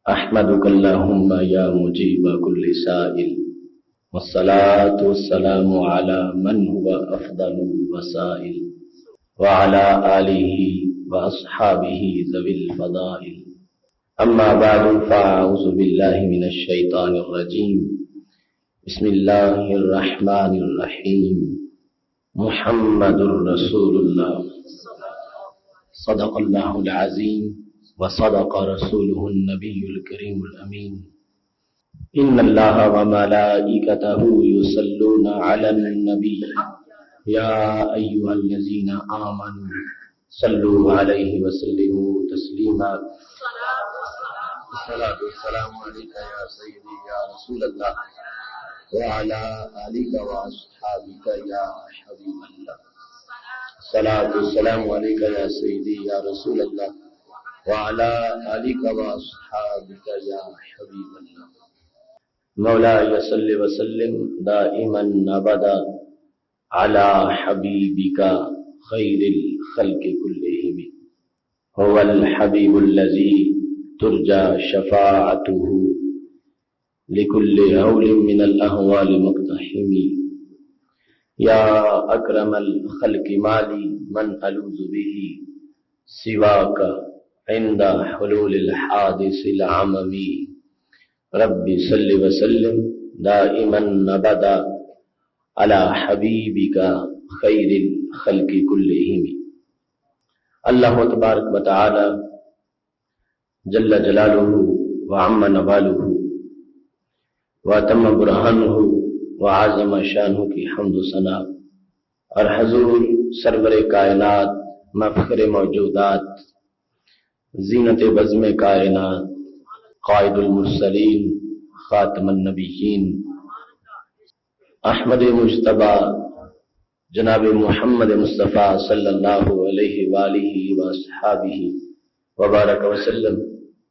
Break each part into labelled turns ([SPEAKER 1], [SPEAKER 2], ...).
[SPEAKER 1] احمدک اللہم یا مجیب کل سائل والصلاة والسلام علی من هو افضل الوسائل وعلى آلہ واصحابہ ذوی الفضائل اما بعد فاعوذ باللہ من الشیطان الرجیم بسم اللہ الرحمن الرحیم محمد رسول اللہ صدق اللہ العظیم وصدق رسوله النبی الکریم الامین ان اللہ وملائکتہ یصلون علی النبی یا ایھا الذین آمنوا صلوا علیہ وسلموا تسلیما الصلاۃ والسلام علیک یا سیدی یا رسول اللہ وعلی آلک واصحابک یا حبیب اللہ الصلاۃ والسلام علیک یا سیدی یا رسول اللہ وعلی آلک واصحابک یا حبیب اللہ مولاي صل وسلم دائما ابدا على حبيبك خير الخلق كلهم هو الحبيب الذي ترجى شفاعته لكل هول من الأهوال مقتحم يا أكرم الخلق مالي من ألوذ به سواك عند حلول الحادث العممي ربی صلی وسلم دائما ابدا علی حبیبک خیر الخلق کلہم۔ اللہ تبارک و تعالی جل جلالہ وعم نوالہ واتم برہانہ وعظم شانہ کی حمد و ثنا اور حضور سرور کائنات مفخر موجودات زینت بزم کائنات قائد المرسلین خاتم النبیین احمد مجتبی جناب محمد مصطفیٰ صلی اللہ علیہ وآلہ واصحابہ وبارک وسلم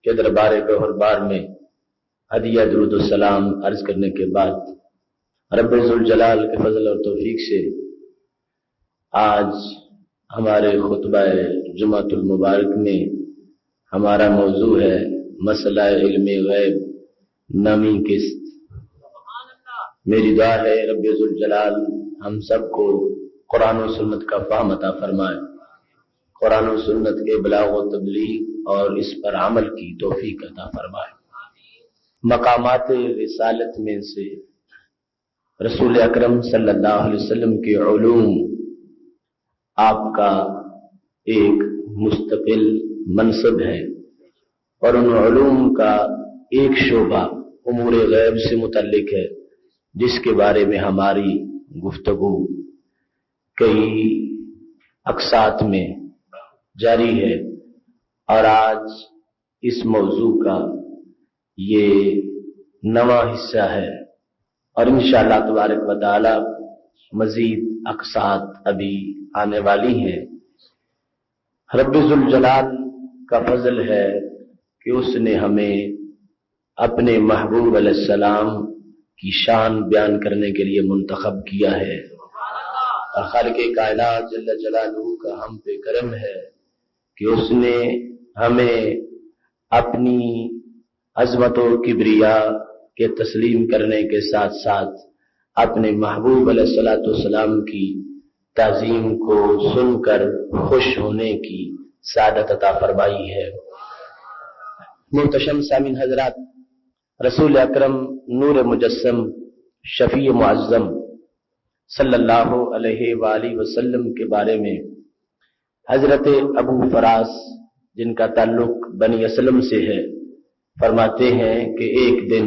[SPEAKER 1] کے دربار گوہربار میں ہدیہ درود السلام عرض کرنے کے بعد رب ذوالجلال کے فضل اور توفیق سے آج ہمارے خطبہ جمعۃ المبارک میں ہمارا موضوع ہے مسئلہ علم غیب نامی قسط۔ میری دعا ہے رب ذوالجلال ہم سب کو قرآن و سنت کا فہم عطا فرمائے، قرآن و سنت کے بلاغ و تبلیغ اور اس پر عمل کی توفیق عطا فرمائے۔ مقامات رسالت میں سے رسول اکرم صلی اللہ علیہ وسلم کے علوم آپ کا ایک مستقل منصب ہے، اور ان علوم کا ایک شعبہ امور غیب سے متعلق ہے جس کے بارے میں ہماری گفتگو کئی اقساط میں جاری ہے، اور آج اس موضوع کا یہ نواں حصہ ہے، اور انشاءاللہ تبارک و تعالی مزید اقساط ابھی آنے والی ہیں۔ رب ذوالجلال کا فضل ہے کہ اس نے ہمیں اپنے محبوب علیہ السلام کی شان بیان کرنے کے لیے منتخب کیا ہے، اور خالق کائنات جل جلالہ کا ہم پہ کرم ہے کہ اس نے ہمیں اپنی عظمت و کبریا کے تسلیم کرنے کے ساتھ ساتھ اپنے محبوب علیہ السلام کی تعظیم کو سن کر خوش ہونے کی سعادت عطا فرمائی ہے۔ محتشم سامعین حضرات، رسول اکرم نور مجسم شفیع معظم صلی اللہ علیہ وآلہ وسلم کے بارے میں حضرت ابو فراس جن کا تعلق بنی اسلم سے ہے فرماتے ہیں کہ ایک دن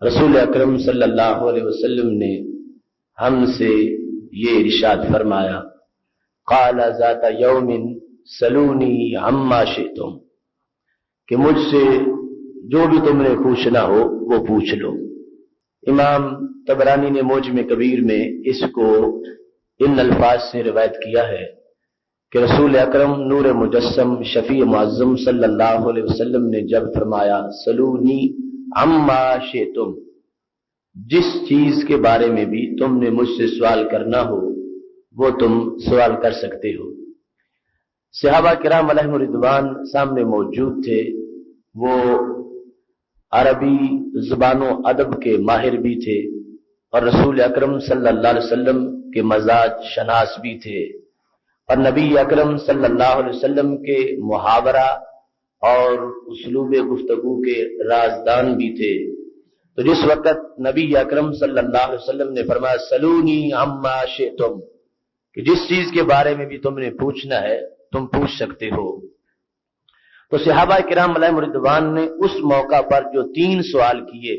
[SPEAKER 1] رسول اکرم صلی اللہ علیہ وسلم نے ہم سے یہ ارشاد فرمایا، قال ذات یوم سلونی عما شئتم، کہ مجھ سے جو بھی تم نے پوچھنا ہو وہ پوچھ لو۔ امام طبرانی نے معجم کبیر میں اس کو ان الفاظ سے روایت کیا ہے کہ رسول اکرم نور مجسم شفیع معظم صلی اللہ علیہ وسلم نے جب فرمایا سلونی عما شئتم، جس چیز کے بارے میں بھی تم نے مجھ سے سوال کرنا ہو وہ تم سوال کر سکتے ہو۔ صحابہ کرام علیہم رضوان سامنے موجود تھے، وہ عربی زبان و ادب کے ماہر بھی تھے اور رسول اکرم صلی اللہ علیہ وسلم کے مزاج شناس بھی تھے اور نبی اکرم صلی اللہ علیہ وسلم کے محاورہ اور اسلوب گفتگو کے رازدان بھی تھے۔ تو جس وقت نبی اکرم صلی اللہ علیہ وسلم نے فرمایا سلونی عما شئتم، کہ جس چیز کے بارے میں بھی تم نے پوچھنا ہے تم پوچھ سکتے ہو، تو صحابہ کرام علیہم رضوان نے اس موقع پر جو 3 سوال کیے،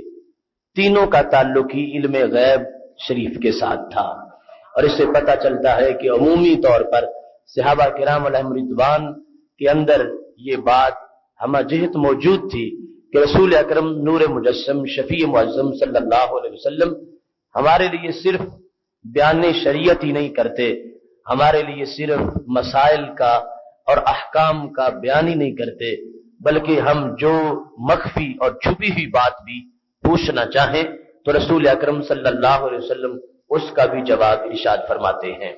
[SPEAKER 1] تینوں کا تعلق ہی علم غیب شریف کے ساتھ تھا۔ اور اس سے پتہ چلتا ہے کہ عمومی طور پر صحابہ کرام علیہم رضوان کے اندر یہ بات ہمہ جہت موجود تھی کہ رسول اکرم نور مجسم شفیع معظم صلی اللہ علیہ وسلم ہمارے لیے صرف بیان شریعت ہی نہیں کرتے، ہمارے لیے صرف مسائل کا اور احکام کا بیان ہی نہیں کرتے، بلکہ ہم جو مخفی اور چھپی ہوئی بات بھی پوچھنا چاہیں تو رسول اکرم صلی اللہ علیہ وسلم اس کا بھی جواب ارشاد فرماتے ہیں۔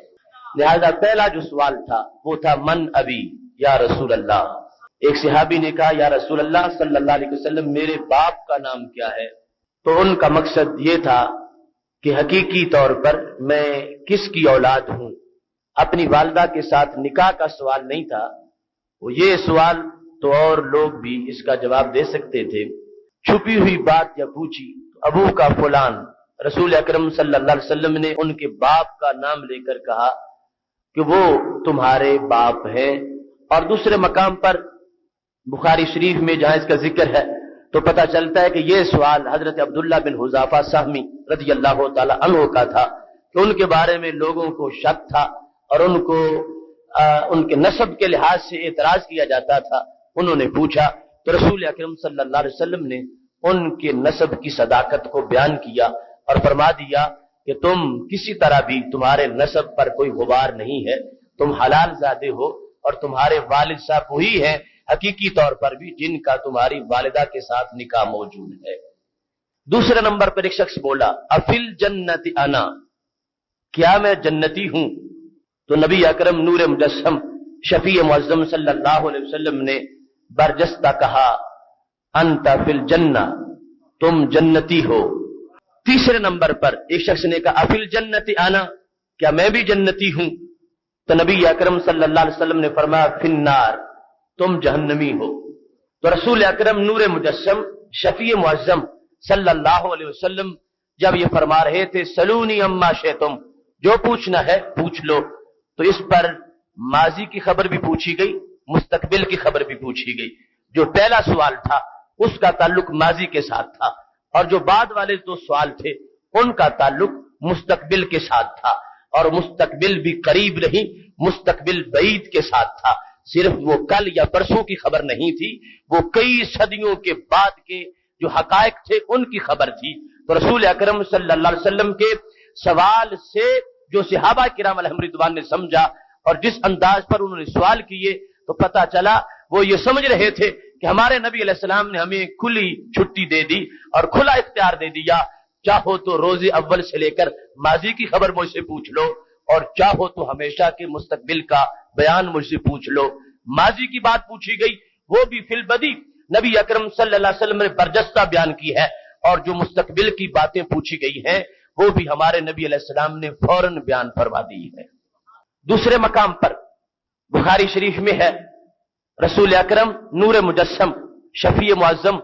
[SPEAKER 1] لہذا پہلا جو سوال تھا وہ تھا من ابی یا رسول اللہ۔ ایک صحابی نے کہا یا رسول اللہ صلی اللہ علیہ وسلم میرے باپ کا نام کیا ہے؟ تو ان کا مقصد یہ تھا کہ حقیقی طور پر میں کس کی اولاد ہوں، اپنی والدہ کے ساتھ نکاح کا سوال نہیں تھا۔ وہ یہ سوال تو اور لوگ بھی اس کا جواب دے سکتے تھے، چھپی ہوئی بات یا پوچھی ابو کا فلان، رسول اکرم صلی اللہ علیہ وسلم نے ان کے باپ کا نام لے کر کہا کہ وہ تمہارے باپ ہیں۔ اور دوسرے مقام پر بخاری شریف میں جہاں اس کا ذکر ہے تو پتہ چلتا ہے کہ یہ سوال حضرت عبداللہ بن حذافہ سہمی رضی اللہ تعالی عنہ کا تھا کہ ان کے بارے میں لوگوں کو شک تھا اور ان کو ان کے نسب کے لحاظ سے اعتراض کیا جاتا تھا۔ انہوں نے پوچھا تو رسول اکرم صلی اللہ علیہ وسلم نے ان کے نسب کی صداقت کو بیان کیا اور فرما دیا کہ تم کسی طرح بھی تمہارے نسب پر کوئی غبار نہیں ہے، تم حلال زادے ہو اور تمہارے والد صاحب وہی ہیں حقیقی طور پر بھی جن کا تمہاری والدہ کے ساتھ نکاح موجود ہے۔ دوسرے نمبر پر ایک شخص بولا افل جنت انا، کیا میں جنتی ہوں؟ تو نبی اکرم نور مجسم شفیع معظم صلی اللہ علیہ وسلم نے برجستہ کہا انت فی الجنہ، تم جنتی ہو۔ تیسرے نمبر پر ایک شخص نے کہا افل جنت انا، کیا میں بھی جنتی ہوں؟ تو نبی اکرم صلی اللہ علیہ وسلم نے فرمایا فی النار، تم جہنمی ہو۔ تو رسول اکرم نور مجسم شفیع معظم صلی اللہ علیہ وسلم جب یہ فرما رہے تھے سلونی اما شئتم، جو پوچھنا ہے پوچھ لو، تو اس پر ماضی کی خبر بھی پوچھی گئی، مستقبل کی خبر بھی پوچھی گئی۔ جو پہلا سوال تھا اس کا تعلق ماضی کے ساتھ تھا اور جو بعد والے 2 سوال تھے ان کا تعلق مستقبل کے ساتھ تھا، اور مستقبل بھی قریب نہیں، مستقبل بعید کے ساتھ تھا۔ صرف وہ کل یا پرسوں کی خبر نہیں تھی، وہ کئی صدیوں کے بعد کے جو حقائق تھے ان کی خبر تھی۔ تو رسول اکرم صلی اللہ علیہ وسلم کے سوال سے جو صحابہ کرام علیہم رضوان نے سمجھا اور جس انداز پر انہوں نے سوال کیے تو پتہ چلا وہ یہ سمجھ رہے تھے کہ ہمارے نبی علیہ السلام نے ہمیں کھلی چھٹی دے دی اور کھلا اختیار دے دیا، چاہو تو روز اول سے لے کر ماضی کی خبر مجھ سے پوچھ لو اور چاہو تو ہمیشہ کے مستقبل کا بیان مجھ سے پوچھ لو۔ ماضی کی بات پوچھی گئی وہ بھی فی البدی نبی اکرم صلی اللہ علیہ وسلم نے برجستہ بیان کی ہے، اور جو مستقبل کی باتیں پوچھی گئی ہیں وہ بھی ہمارے نبی علیہ السلام نے فوراً بیان فرما دی ہے۔ دوسرے مقام پر بخاری شریف میں ہے رسول اکرم نور مجسم شفیع معظم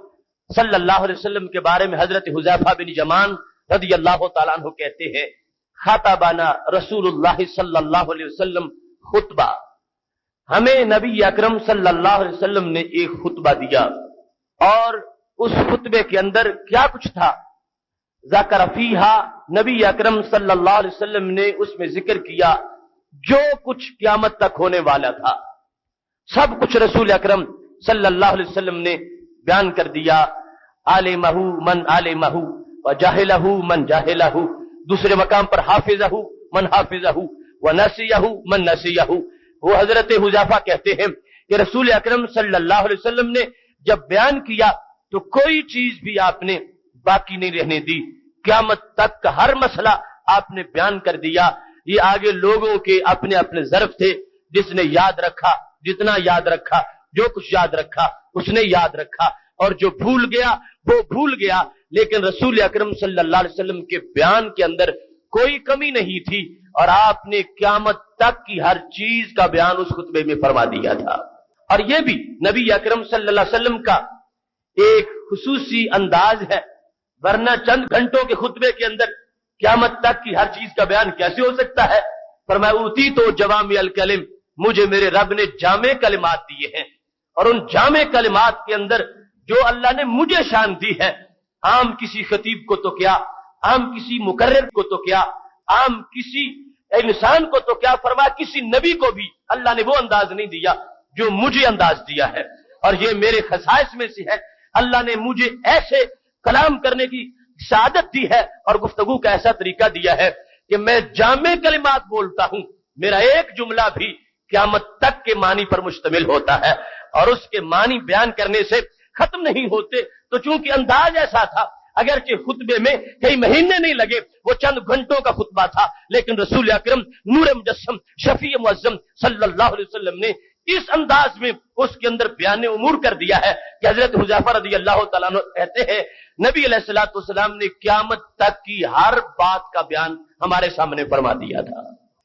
[SPEAKER 1] صلی اللہ علیہ وسلم کے بارے میں حضرت حذیفہ بن یمان رضی اللہ تعالیٰ عنہ کہتے ہیں خطبنا رسول اللہ صلی اللہ علیہ وسلم خطبہ، ہمیں نبی اکرم صلی اللہ علیہ وسلم نے ایک خطبہ دیا، اور اس خطبے کے اندر کیا کچھ تھا؟ ذکر فیہا، نبی اکرم صلی اللہ علیہ وسلم نے اس میں ذکر کیا جو کچھ قیامت تک ہونے والا تھا، سب کچھ رسول اکرم صلی اللہ علیہ وسلم نے بیان کر دیا۔ عالمہ من عالمہ وجاہلہ من جاہلہ، دوسرے مقام پر حافظہ من حافظہ ونسیہ من نسیہ۔ وہ حضرت حذیفہ کہتے ہیں کہ رسول اکرم صلی اللہ علیہ وسلم نے جب بیان کیا تو کوئی چیز بھی آپ نے باقی نہیں رہنے دی، قیامت تک کا ہر مسئلہ آپ نے بیان کر دیا۔ یہ آگے لوگوں کے اپنے اپنے ظرف تھے، جس نے یاد رکھا جتنا یاد رکھا جو کچھ یاد رکھا اس نے یاد رکھا اور جو بھول گیا وہ بھول گیا، لیکن رسول اکرم صلی اللہ علیہ وسلم کے بیان کے اندر کوئی کمی نہیں تھی اور آپ نے قیامت تک کی ہر چیز کا بیان اس خطبے میں فرما دیا تھا۔ اور یہ بھی نبی اکرم صلی اللہ علیہ وسلم کا ایک خصوصی انداز ہے، ورنہ چند گھنٹوں کے خطبے کے اندر قیامت تک کی ہر چیز کا بیان کیسے ہو سکتا ہے؟ فرمایا اوتی تو جوامع الکلم، مجھے میرے رب نے جامع کلمات دیے ہیں، اور ان جامع کلمات کے اندر جو اللہ نے مجھے شان دی ہے، عام کسی خطیب کو تو کیا، عام کسی مقرر کو تو کیا، عام کسی انسان کو تو کیا، فرمایا کسی نبی کو بھی اللہ نے وہ انداز نہیں دیا جو مجھے انداز دیا ہے، اور یہ میرے خصائص میں سے ہے۔ اللہ نے مجھے ایسے کلام کرنے کی سعادت دی ہے اور گفتگو کا ایسا طریقہ دیا ہے کہ میں جامع کلمات بولتا ہوں، میرا ایک جملہ بھی قیامت تک کے معنی پر مشتمل ہوتا ہے اور اس کے معنی بیان کرنے سے ختم نہیں ہوتے۔ تو چونکہ انداز ایسا تھا، اگرچہ خطبے میں کئی مہینے نہیں لگے، وہ چند گھنٹوں کا خطبہ تھا، لیکن رسول اکرم نور مجسم شفیع معظم صلی اللہ علیہ وسلم نے اس انداز میں اس کے اندر بیان امور کر دیا ہے کہ حضرت حذیفہ رضی اللہ تعالیٰ عنہ کہتے ہیں نبی علیہ الصلوۃ والسلام نے قیامت تک کی ہر بات کا بیان ہمارے سامنے فرما دیا تھا۔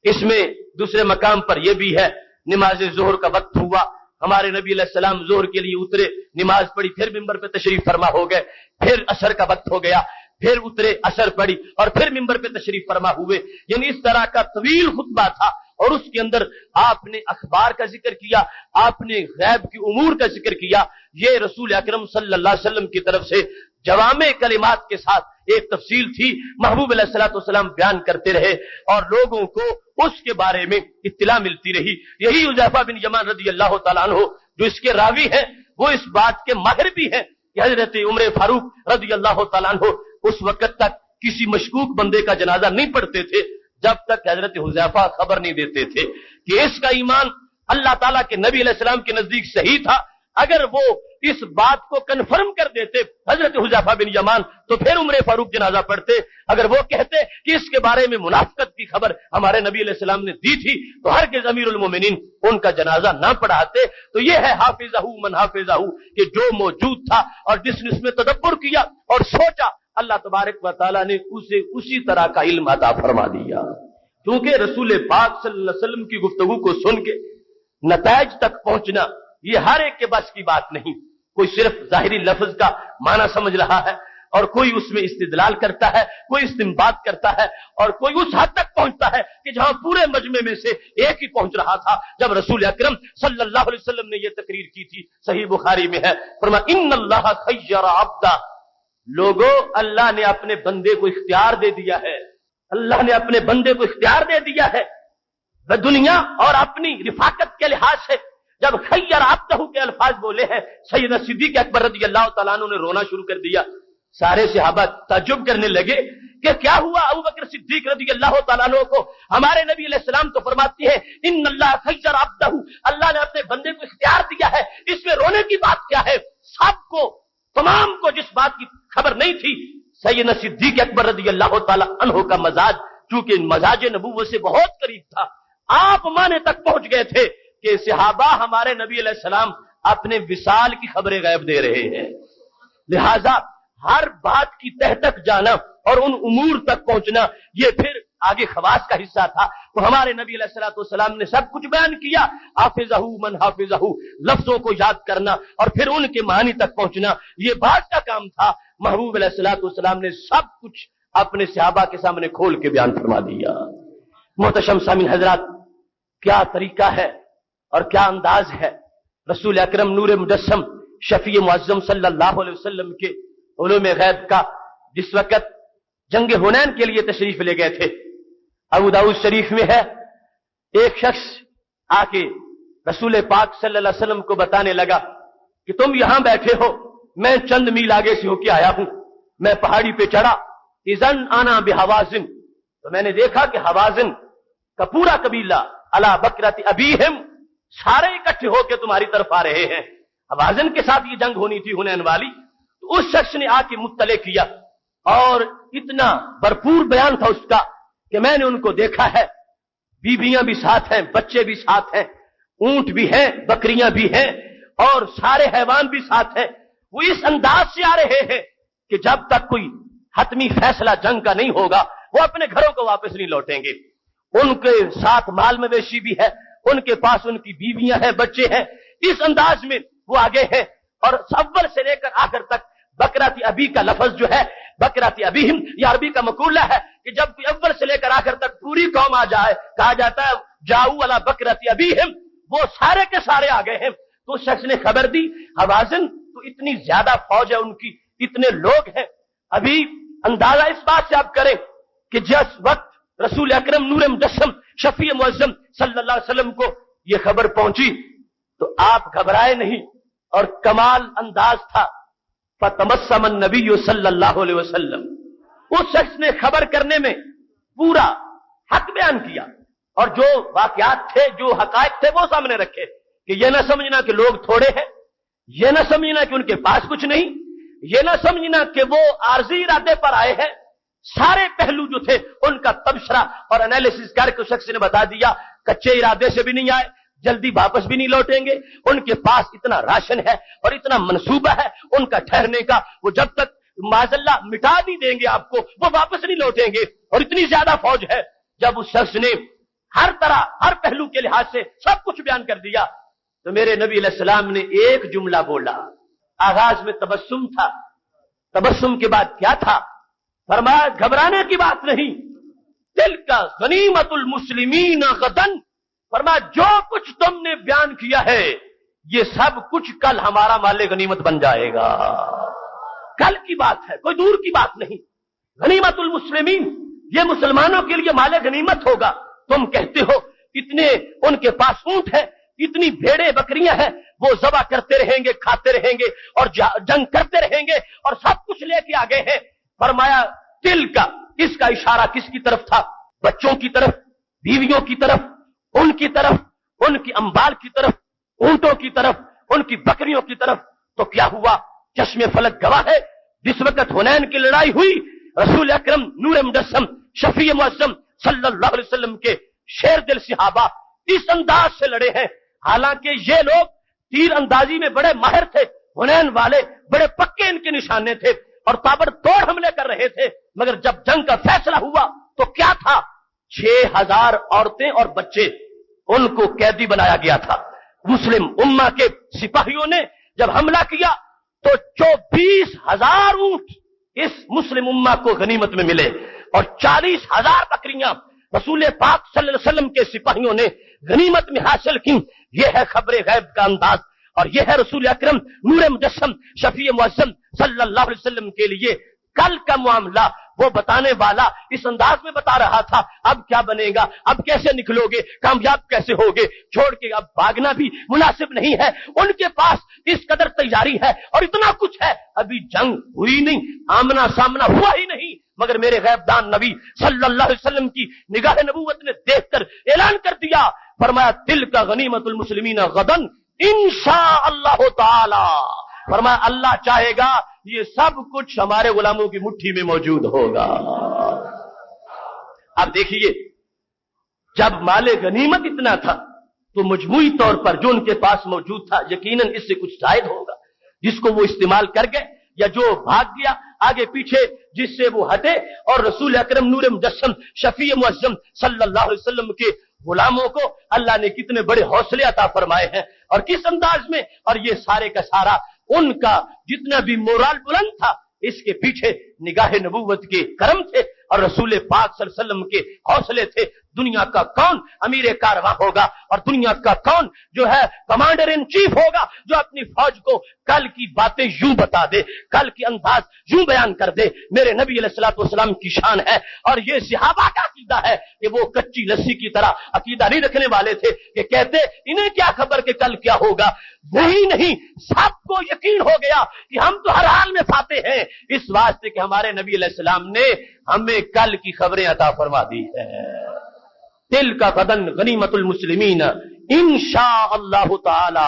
[SPEAKER 1] اس میں دوسرے مقام پر یہ بھی ہے، نماز ظہر کا وقت ہوا، ہمارے نبی علیہ السلام ظہر کے لیے اترے، نماز پڑھی، پھر ممبر پہ تشریف فرما ہو گئے، پھر عصر کا وقت ہو گیا، پھر اترے، عصر پڑھی اور پھر ممبر پہ تشریف فرما ہوئے، یعنی اس طرح کا طویل خطبہ تھا اور اس کے اندر آپ نے اخبار کا ذکر کیا، آپ نے غیب کی امور کا ذکر کیا۔ یہ رسول اکرم صلی اللہ علیہ وسلم کی طرف سے جوامع کلمات کے ساتھ ایک تفصیل تھی، محبوب علیہ الصلوۃ والسلام بیان کرتے رہے اور لوگوں کو اس کے بارے میں اطلاع ملتی رہی۔ یہی حذیفہ بن یمان رضی اللہ تعالیٰ عنہ جو اس کے راوی ہیں، وہ اس بات کے ماہر بھی ہیں کہ حضرت عمر فاروق رضی اللہ تعالیٰ عنہ اس وقت تک کسی مشکوک بندے کا جنازہ نہیں پڑھتے تھے جب تک حضرت حذیفہ خبر نہیں دیتے تھے کہ اس کا ایمان اللہ تعالیٰ کے نبی علیہ السلام کے نزدیک صحیح تھا۔ اگر وہ اس بات کو کنفرم کر دیتے حضرت حذیفہ بن یمان تو پھر عمر فاروق جنازہ پڑھتے، اگر وہ کہتے کہ اس کے بارے میں منافقت کی خبر ہمارے نبی علیہ السلام نے دی تھی تو ہرگز امیر المومنین ان کا جنازہ نہ پڑھاتے۔ تو یہ ہے حافظہ من حافظہ، کہ جو موجود تھا اور جس نے اس میں تدبر کیا اور سوچا، اللہ تبارک و تعالیٰ نے اسے اسی طرح کا علم عطا فرما دیا۔ کیونکہ رسول پاک صلی اللہ علیہ وسلم کی گفتگو کو سن کے نتائج تک پہنچنا یہ ہر ایک کے بس کی بات نہیں۔ کوئی صرف ظاہری لفظ کا معنی سمجھ رہا ہے اور کوئی اس میں استدلال کرتا ہے، کوئی استنباط کرتا ہے اور کوئی اس حد تک پہنچتا ہے کہ جہاں پورے مجمع میں سے ایک ہی پہنچ رہا تھا جب رسول اکرم صلی اللہ علیہ وسلم نے یہ تقریر کی تھی۔ صحیح بخاری میں ہے، فرمایا ان اللہ خیر عبدا، لوگوں اللہ نے اپنے بندے کو اختیار دے دیا ہے، اللہ نے اپنے بندے کو اختیار دے دیا ہے دنیا اور اپنی رفاقت کے لحاظ سے۔ جب خیر عبدہ کے الفاظ بولے ہیں، سیدنا صدیق اکبر رضی اللہ تعالیٰ عنہ نے رونا شروع کر دیا۔ سارے صحابہ تعجب کرنے لگے کہ کیا ہوا؟ ابو بکر صدیق رضی اللہ تعالیٰ عنہ کو ہمارے نبی علیہ السلام تو فرماتے ہیں ان اللہ خیر عبدہ، اللہ نے اپنے بندے کو اختیار دیا ہے، اس میں رونے کی بات کیا ہے؟ سب کو، تمام کو جس بات کی خبر نہیں تھی، سیدنا صدیق اکبر رضی اللہ تعالیٰ عنہ کا مزاج چونکہ مزاج نبوت سے بہت قریب تھا، آپ مانے تک پہنچ گئے تھے کہ صحابہ ہمارے نبی علیہ السلام اپنے وصال کی خبریں غیب دے رہے ہیں، لہذا ہر بات کی تہ تک جانا اور ان امور تک پہنچنا یہ پھر آگے خواص کا حصہ تھا۔ تو ہمارے نبی علیہ الصلوۃ والسلام نے سب کچھ بیان کیا، حافظہ من حافظہ، لفظوں کو یاد کرنا اور پھر ان کے معنی تک پہنچنا یہ بات کا کام تھا۔ محبوب علیہ الصلوۃ والسلام نے سب کچھ اپنے صحابہ کے سامنے کھول کے بیان فرما دیا۔ محتشم سامعین حضرات، کیا طریقہ ہے اور کیا انداز ہے رسول اکرم نور مجسم شفیع معظم صلی اللہ علیہ وسلم کے علوم غیب کا۔ جس وقت جنگ حنین کے لیے تشریف لے گئے تھے، ابو داؤد شریف میں ہے، ایک شخص آ کے رسول پاک صلی اللہ علیہ وسلم کو بتانے لگا کہ تم یہاں بیٹھے ہو، میں چند میل آگے سے ہو کے آیا ہوں، میں پہاڑی پہ چڑھا، اذن انا بحوازن، تو میں نے دیکھا کہ حوازن کا پورا قبیلہ علی بکرۃ ابیہم سارے اکٹھے ہو کے تمہاری طرف آ رہے ہیں۔ حوازن کے ساتھ یہ جنگ ہونی تھی حنین والی۔ تو اس شخص نے آ کے مطلع کیا اور اتنا بھرپور بیان تھا اس کا کہ میں نے ان کو دیکھا ہے، بیویاں بھی ساتھ ہیں، بچے بھی ساتھ ہیں، اونٹ بھی ہیں، بکریاں بھی ہیں، اور سارے حیوان بھی ساتھ ہیں، وہ اس انداز سے آ رہے ہیں کہ جب تک کوئی حتمی فیصلہ جنگ کا نہیں ہوگا وہ اپنے گھروں کو واپس نہیں لوٹیں گے۔ ان کے ساتھ مال مویشی بھی ہے، ان کے پاس ان کی بیویاں ہیں، بچے ہیں، اس انداز میں وہ آگے ہیں۔ اور اول سے لے کر آخر تک بکرات ابی کا لفظ جو ہے، بکرات ابیہم، یہ عربی کا مقولہ ہے کہ جب اول سے لے کر آخر تک پوری قوم آ جائے، کہا جاتا ہے جاؤ علی بکرات ابیہم، وہ سارے کے سارے آ گئے ہیں۔ تو شخص نے خبر دی، حوازن تو اتنی زیادہ فوج ہے ان کی، اتنے لوگ ہیں۔ ابھی اندازہ اس بات سے آپ کریں کہ جس وقت رسول اکرم نور مجسم شفیع معظم صلی اللہ علیہ وسلم کو یہ خبر پہنچی تو آپ گھبرائے نہیں، اور کمال انداز تھا۔ فتبسم النبی صلی اللہ علیہ وسلم، اس شخص نے خبر کرنے میں پورا حق بیان کیا، اور جو واقعات تھے، جو حقائق تھے وہ سامنے رکھے، کہ یہ نہ سمجھنا کہ لوگ تھوڑے ہیں، یہ نہ سمجھنا کہ ان کے پاس کچھ نہیں، یہ نہ سمجھنا کہ وہ عارضی ارادے پر آئے ہیں۔ سارے پہلو جو تھے ان کا تبصرہ اور انالیسس کر کے شخص نے بتا دیا، کچے ارادے سے بھی نہیں آئے، جلدی واپس بھی نہیں لوٹیں گے، ان کے پاس اتنا راشن ہے اور اتنا منصوبہ ہے ان کا ٹھہرنے کا، وہ جب تک معاذ اللہ مٹا نہیں دیں گے آپ کو وہ واپس نہیں لوٹیں گے، اور اتنی زیادہ فوج ہے۔ جب اس شخص نے ہر طرح ہر پہلو کے لحاظ سے سب کچھ بیان کر دیا تو میرے نبی علیہ السلام نے ایک جملہ بولا۔ آغاز میں تبسم تھا، تبسم کے بعد کیا تھا؟ فرمایا گھبرانے کی بات نہیں، تلک غنیمت المسلمین غدن، فرمایا جو کچھ تم نے بیان کیا ہے یہ سب کچھ کل ہمارا مال غنیمت بن جائے گا، کل کی بات ہے، کوئی دور کی بات نہیں۔ غنیمت المسلمین، یہ مسلمانوں کے لیے مال غنیمت ہوگا۔ تم کہتے ہو اتنے ان کے پاس اونٹ ہے، اتنی بھیڑیں بکریاں ہیں، وہ ذبح کرتے رہیں گے، کھاتے رہیں گے اور جنگ کرتے رہیں گے اور سب کچھ لے کے آگے ہیں۔ فرمایا دل کا، اس کا اشارہ کس کی طرف تھا؟ بچوں کی طرف، بیویوں کی طرف، ان کی طرف، ان کی اموال کی طرف، اونٹوں کی طرف، ان کی بکریوں کی طرف۔ تو کیا ہوا؟ چشم فلک گواہ ہے، جس وقت حنین کی لڑائی ہوئی رسول اکرم نور مجسم شفیع معظم صلی اللہ علیہ وسلم کے شیر دل صحابہ اس انداز سے لڑے ہیں۔ حالانکہ یہ لوگ تیر اندازی میں بڑے ماہر تھے، حنین والے بڑے پکے ان کے نشانے تھے اور تابڑ توڑ حملے کر رہے تھے، مگر جب جنگ کا فیصلہ ہوا تو کیا تھا؟ 6000 عورتیں اور بچے ان کو قیدی بنایا گیا تھا۔ مسلم امہ کے سپاہیوں نے جب حملہ کیا تو 24,000 اونٹ اس مسلم امہ کو غنیمت میں ملے اور 40,000 بکریاں رسول پاک صلی اللہ علیہ وسلم کے سپاہیوں نے غنیمت میں حاصل کی۔ یہ ہے خبر غیب کا انداز، اور یہ ہے رسول اکرم نور مجسم شفیع معظم صلی اللہ علیہ وسلم کے لیے کل کا معاملہ وہ بتانے والا اس انداز میں بتا رہا تھا۔ اب کیا بنے گا، اب کیسے نکلو گے، کامیاب کیسے ہوگے، چھوڑ کے اب بھاگنا بھی مناسب نہیں ہے۔ ان کے پاس اس قدر تیاری ہے اور اتنا کچھ ہے، ابھی جنگ ہوئی نہیں، آمنا سامنا ہوا ہی نہیں، مگر میرے غیب دان نبی صلی اللہ علیہ وسلم کی نگاہ نبوت نے دیکھ کر اعلان کر دیا، فرمایا دل کا غنیمت المسلمین غدن انشاء اللہ تعالی، فرمایا اللہ چاہے گا یہ سب کچھ ہمارے غلاموں کی مٹھی میں موجود ہوگا۔ اب دیکھیے، جب مال غنیمت اتنا تھا تو مجموعی طور پر جو ان کے پاس موجود تھا یقیناً اس سے کچھ زائد ہوگا، جس کو وہ استعمال کر گئے یا جو بھاگ گیا آگے پیچھے جس سے وہ ہٹے، اور رسول اکرم نور مجسم شفیع معظم صلی اللہ علیہ وسلم کے غلاموں کو اللہ نے کتنے بڑے حوصلے عطا فرمائے ہیں اور کس انداز میں، اور یہ سارے کا سارا ان کا جتنا بھی مورال بلند تھا اس کے پیچھے نگاہ نبوت کے کرم تھے اور رسول پاک صلی اللہ علیہ وسلم کے حوصلے تھے۔ دنیا کا کون امیر کارواں ہوگا اور دنیا کا کون جو ہے کمانڈر ان چیف ہوگا جو اپنی فوج کو کل کی باتیں یوں بتا دے، کل کی انداز یوں بیان کر دے؟ میرے نبی علیہ الصلوۃ والسلام کی شان ہے، اور یہ صحابہ کا عقیدہ ہے کہ وہ کچی لسی کی طرح عقیدہ نہیں رکھنے والے تھے کہ کہتے انہیں کیا خبر کہ کل کیا ہوگا۔ نہیں، سب کو یقین ہو گیا کہ ہم تو ہر حال میں فاتح ہیں، اس واسطے کہ ہمارے نبی علیہ السلام نے ہمیں کل کی خبریں عطا فرما دی ہیں۔ دل کا غدن غنیمت المسلمین انشاء اللہ تعالی،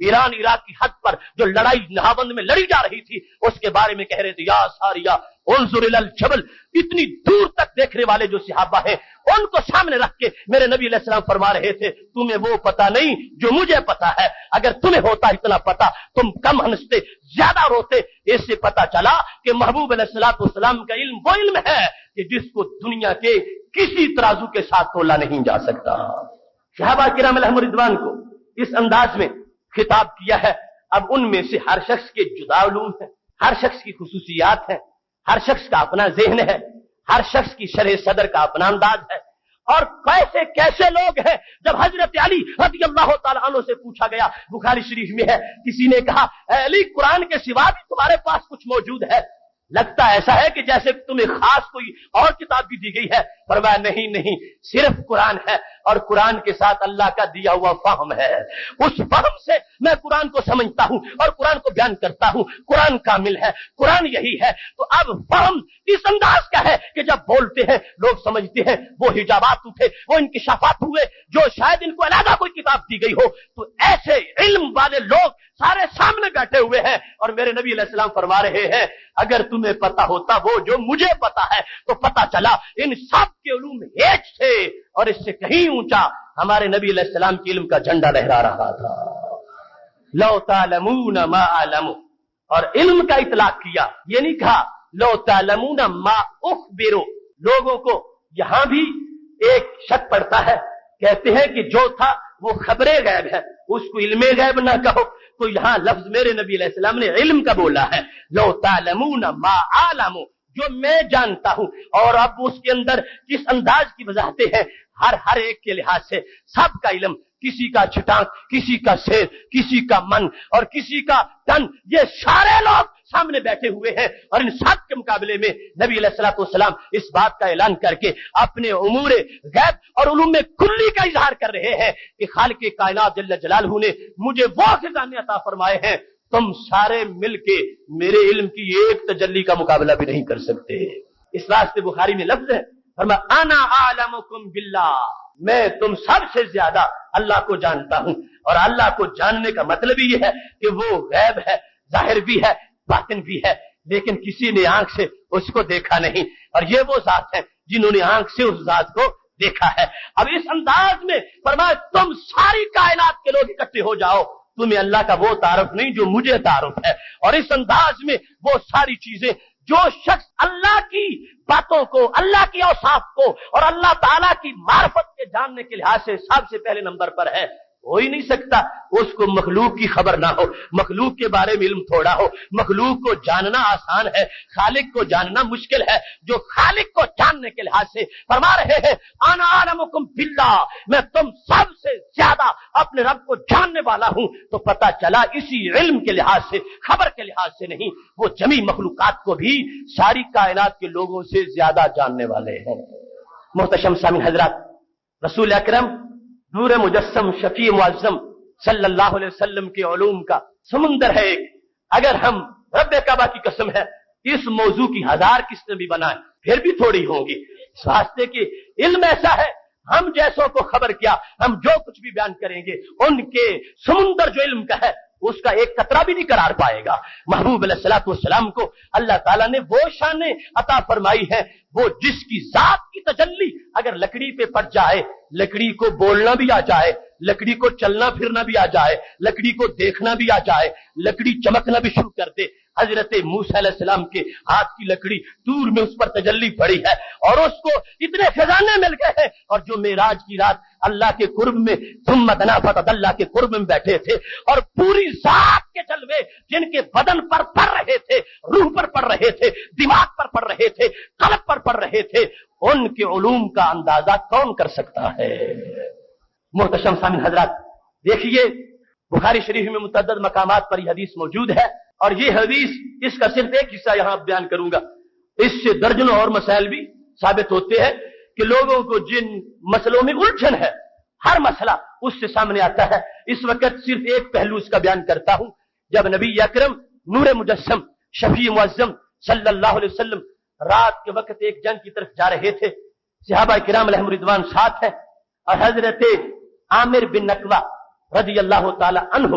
[SPEAKER 1] ایران عراق کی حد پر جو لڑائی نہاوند میں لڑی جا رہی تھی اس کے بارے میں کہہ رہے تھے، یا ساریہ انظر الی الجبل، اتنی دور تک دیکھنے والے جو صحابہ ہیں ان کو سامنے رکھ کے میرے نبی علیہ السلام فرما رہے تھے، تمہیں وہ پتا نہیں جو مجھے پتا ہے، اگر تمہیں ہوتا اتنا پتا تم کم ہنستے زیادہ روتے۔ اس سے پتا چلا کہ محبوب علیہ الصلوۃ والسلام کا علم وہ علم ہے کہ جس کو دنیا کے کسی ترازو کے ساتھ تولا نہیں جا سکتا۔ صحابہ کرام علیہم رضوان کو اس انداز میں خطاب کیا ہے۔ اب ان میں سے ہر شخص کے جدا علوم ہیں، ہر شخص کی خصوصیات ہیں، ہر شخص کا اپنا ذہن ہے، ہر شخص کی شرح صدر کا اپنا انداز ہے، اور کیسے کیسے لوگ ہیں۔ جب حضرت علی رضی اللہ تعالیٰ عنہ سے پوچھا گیا، بخاری شریف میں ہے، کسی نے کہا اے علی قرآن کے سوا بھی تمہارے پاس کچھ موجود ہے؟ لگتا ایسا ہے کہ جیسے تمہیں خاص کوئی اور کتاب بھی دی گئی ہے۔ فرمایا نہیں نہیں، صرف قرآن ہے، اور قرآن کے ساتھ اللہ کا دیا ہوا فہم ہے، اس فہم سے میں قرآن کو سمجھتا ہوں اور قرآن کو بیان کرتا ہوں۔ قرآن کامل ہے، قرآن یہی ہے۔ تو اب فہم اس انداز کا ہے کہ جب بولتے ہیں لوگ سمجھتے ہیں، وہ حجابات اٹھے، وہ انکشافات ہوئے جو شاید ان کو علیحدہ کوئی کتاب دی گئی ہو۔ تو ایسے علم والے لوگ سارے سامنے بیٹھے ہوئے ہیں، اور میرے نبی علیہ السلام فرما رہے ہیں اگر تمہیں پتا ہوتا وہ جو مجھے پتا ہے تو پتا چلا ان سب کے علوم ایک تھے، اور اس سے کہیں اونچا ہمارے نبی علیہ السلام کے علم کا جھنڈا لہرا رہا تھا۔ لو تعلمون ما اعلم، اور علم کا اطلاق کیا، یہ نہیں کہا لو تعلمون ما اخبر۔ لوگوں کو یہاں بھی ایک شک پڑتا ہے، کہتے ہیں کہ جو تھا وہ خبر غیب ہے، اس کو علم غیب نہ کہو۔ تو یہاں لفظ میرے نبی علیہ السلام نے علم کا بولا ہے، لو تعلمون ما اعلم، جو میں جانتا ہوں۔ اور اب اس کے اندر کس انداز کی وضاحتیں ہیں، ہر ایک کے لحاظ سے سب کا علم، کسی کا چھٹانک، کسی کا سیر، کسی کا من اور کسی کا تن، یہ سارے لوگ سامنے بیٹھے ہوئے ہیں، اور ان سب کے مقابلے میں نبی علیہ الصلوۃ والسلام اس بات کا اعلان کر کے اپنے امور غیب اور علوم کلی کا اظہار کر رہے ہیں کہ خالق کائنات جل جلالہ نے مجھے وہ خزانے عطا فرمائے ہیں، تم سارے مل کے میرے علم کی ایک تجلی کا مقابلہ بھی نہیں کر سکتے۔ اس واسطے بخاری میں لفظ ہے، فرمایا انا اعلمکم باللہ، میں تم سب سے زیادہ اللہ کو جانتا ہوں۔ اور اللہ کو جاننے کا مطلب یہ ہے کہ وہ غیب ہے، ظاہر بھی ہے، باطن بھی ہے، لیکن کسی نے آنکھ سے اس کو دیکھا نہیں، اور یہ وہ ذات ہے جنہوں نے آنکھ سے اس ذات کو دیکھا ہے۔ اب اس انداز میں فرمایا تم ساری کائنات کے لوگ اکٹھے ہو جاؤ، تمہیں اللہ کا وہ تعارف نہیں جو مجھے تعارف ہے۔ اور اس انداز میں وہ ساری چیزیں جو شخص اللہ کی باتوں کو، اللہ کی اوصاف کو اور اللہ تعالیٰ کی معرفت کے جاننے کے لحاظ سے سب سے پہلے نمبر پر ہے، ہو ہی نہیں سکتا اس کو مخلوق کی خبر نہ ہو، مخلوق کے بارے میں علم تھوڑا ہو۔ مخلوق کو جاننا آسان ہے، خالق کو جاننا مشکل ہے۔ جو خالق کو جاننے کے لحاظ سے فرما رہے ہیں انا اعلمکم باللہ، میں تم سب سے زیادہ اپنے رب کو جاننے والا ہوں، تو پتا چلا اسی علم کے لحاظ سے، خبر کے لحاظ سے نہیں، وہ جمی مخلوقات کو بھی ساری کائنات کے لوگوں سے زیادہ جاننے والے ہیں۔ محتشم سامعین حضرات، رسول اکرم نور مجسم شفیع معظم صلی اللہ علیہ وسلم کے علوم کا سمندر ہے ایک۔ اگر ہم رب کعبہ کی قسم ہے اس موضوع کی 1000 قسطیں بھی بنائیں پھر بھی تھوڑی ہوں گی، اس واسطے کہ علم ایسا ہے، ہم جیسوں کو خبر کیا، ہم جو کچھ بھی بیان کریں گے ان کے سمندر جو علم کا ہے اس کا ایک قطرہ بھی نہیں قرار پائے گا۔ محبوب علیہ الصلوۃ والسلام کو اللہ تعالیٰ نے وہ شانیں عطا فرمائی ہے، وہ جس کی ذات کی تجلی اگر لکڑی پہ پڑ جائے، لکڑی کو بولنا بھی آ جائے، لکڑی کو چلنا پھرنا بھی آ جائے، لکڑی کو دیکھنا بھی آ جائے، لکڑی چمکنا بھی شروع کر دے۔ حضرت موسیٰ علیہ السلام کے ہاتھ کی لکڑی دور میں اس پر تجلی پڑی ہے، اور اس کو اتنے خزانے مل گئے ہیں، اور جو معراج کی رات اللہ کے قرب میں ثم دنا فتدلی کے قرب میں بیٹھے تھے، اور پوری ذات کے جلوے جن کے بدن پر پڑ رہے تھے، روح پر پڑ رہے تھے، دماغ پر پڑ رہے تھے، قلب پر پڑ رہے تھے، ان کے علوم کا اندازہ کون کر سکتا ہے؟ محتشم سامعین حضرات، دیکھیے بخاری شریف میں متعدد مقامات پر یہ حدیث موجود ہے، اور یہ حدیث اس کا صرف ایک حصہ یہاں بیان کروں گا، اس سے درجنوں اور مسائل بھی ثابت ہوتے ہیں کہ لوگوں کو جن مسئلوں میں الجھن ہے ہر مسئلہ اس سے سامنے آتا ہے۔ اس وقت صرف ایک پہلو اس کا بیان کرتا ہوں۔ جب نبی اکرم نور مجسم شفیع معظم صلی اللہ علیہ وسلم رات کے وقت ایک جنگ کی طرف جا رہے تھے، صحابہ کرام علیہم رضوان ساتھ ہیں، اور حضرت عامر بن نقوہ رضی اللہ تعالی عنہ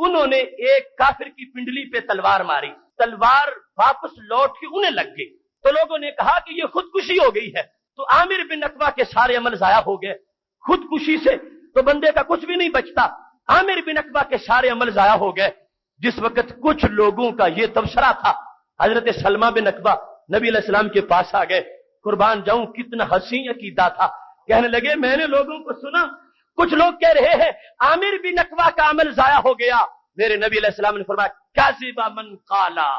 [SPEAKER 2] انہوں نے ایک کافر کی پنڈلی پہ تلوار ماری، تلوار واپس لوٹ کے انہیں لگ گئی، تو لوگوں نے کہا کہ یہ خودکشی ہو گئی ہے، تو عامر بن عقبہ کے سارے عمل ضائع ہو گئے۔ خودکشی سے تو بندے کا کچھ بھی نہیں بچتا، عامر بن عقبہ کے سارے عمل ضائع ہو گئے۔ جس وقت کچھ لوگوں کا یہ تبصرہ تھا، حضرت سلمہ بن عقبہ نبی علیہ السلام کے پاس آ گئے، قربان جاؤں کتنا حسین عقیدہ تھا، کہنے لگے میں نے لوگوں کو سنا، کچھ لوگ کہہ رہے ہیں عامر بن عقبہ کا عمل ضائع ہو گیا۔ میرے نبی علیہ السلام نے فرمایا کاذب من قالا،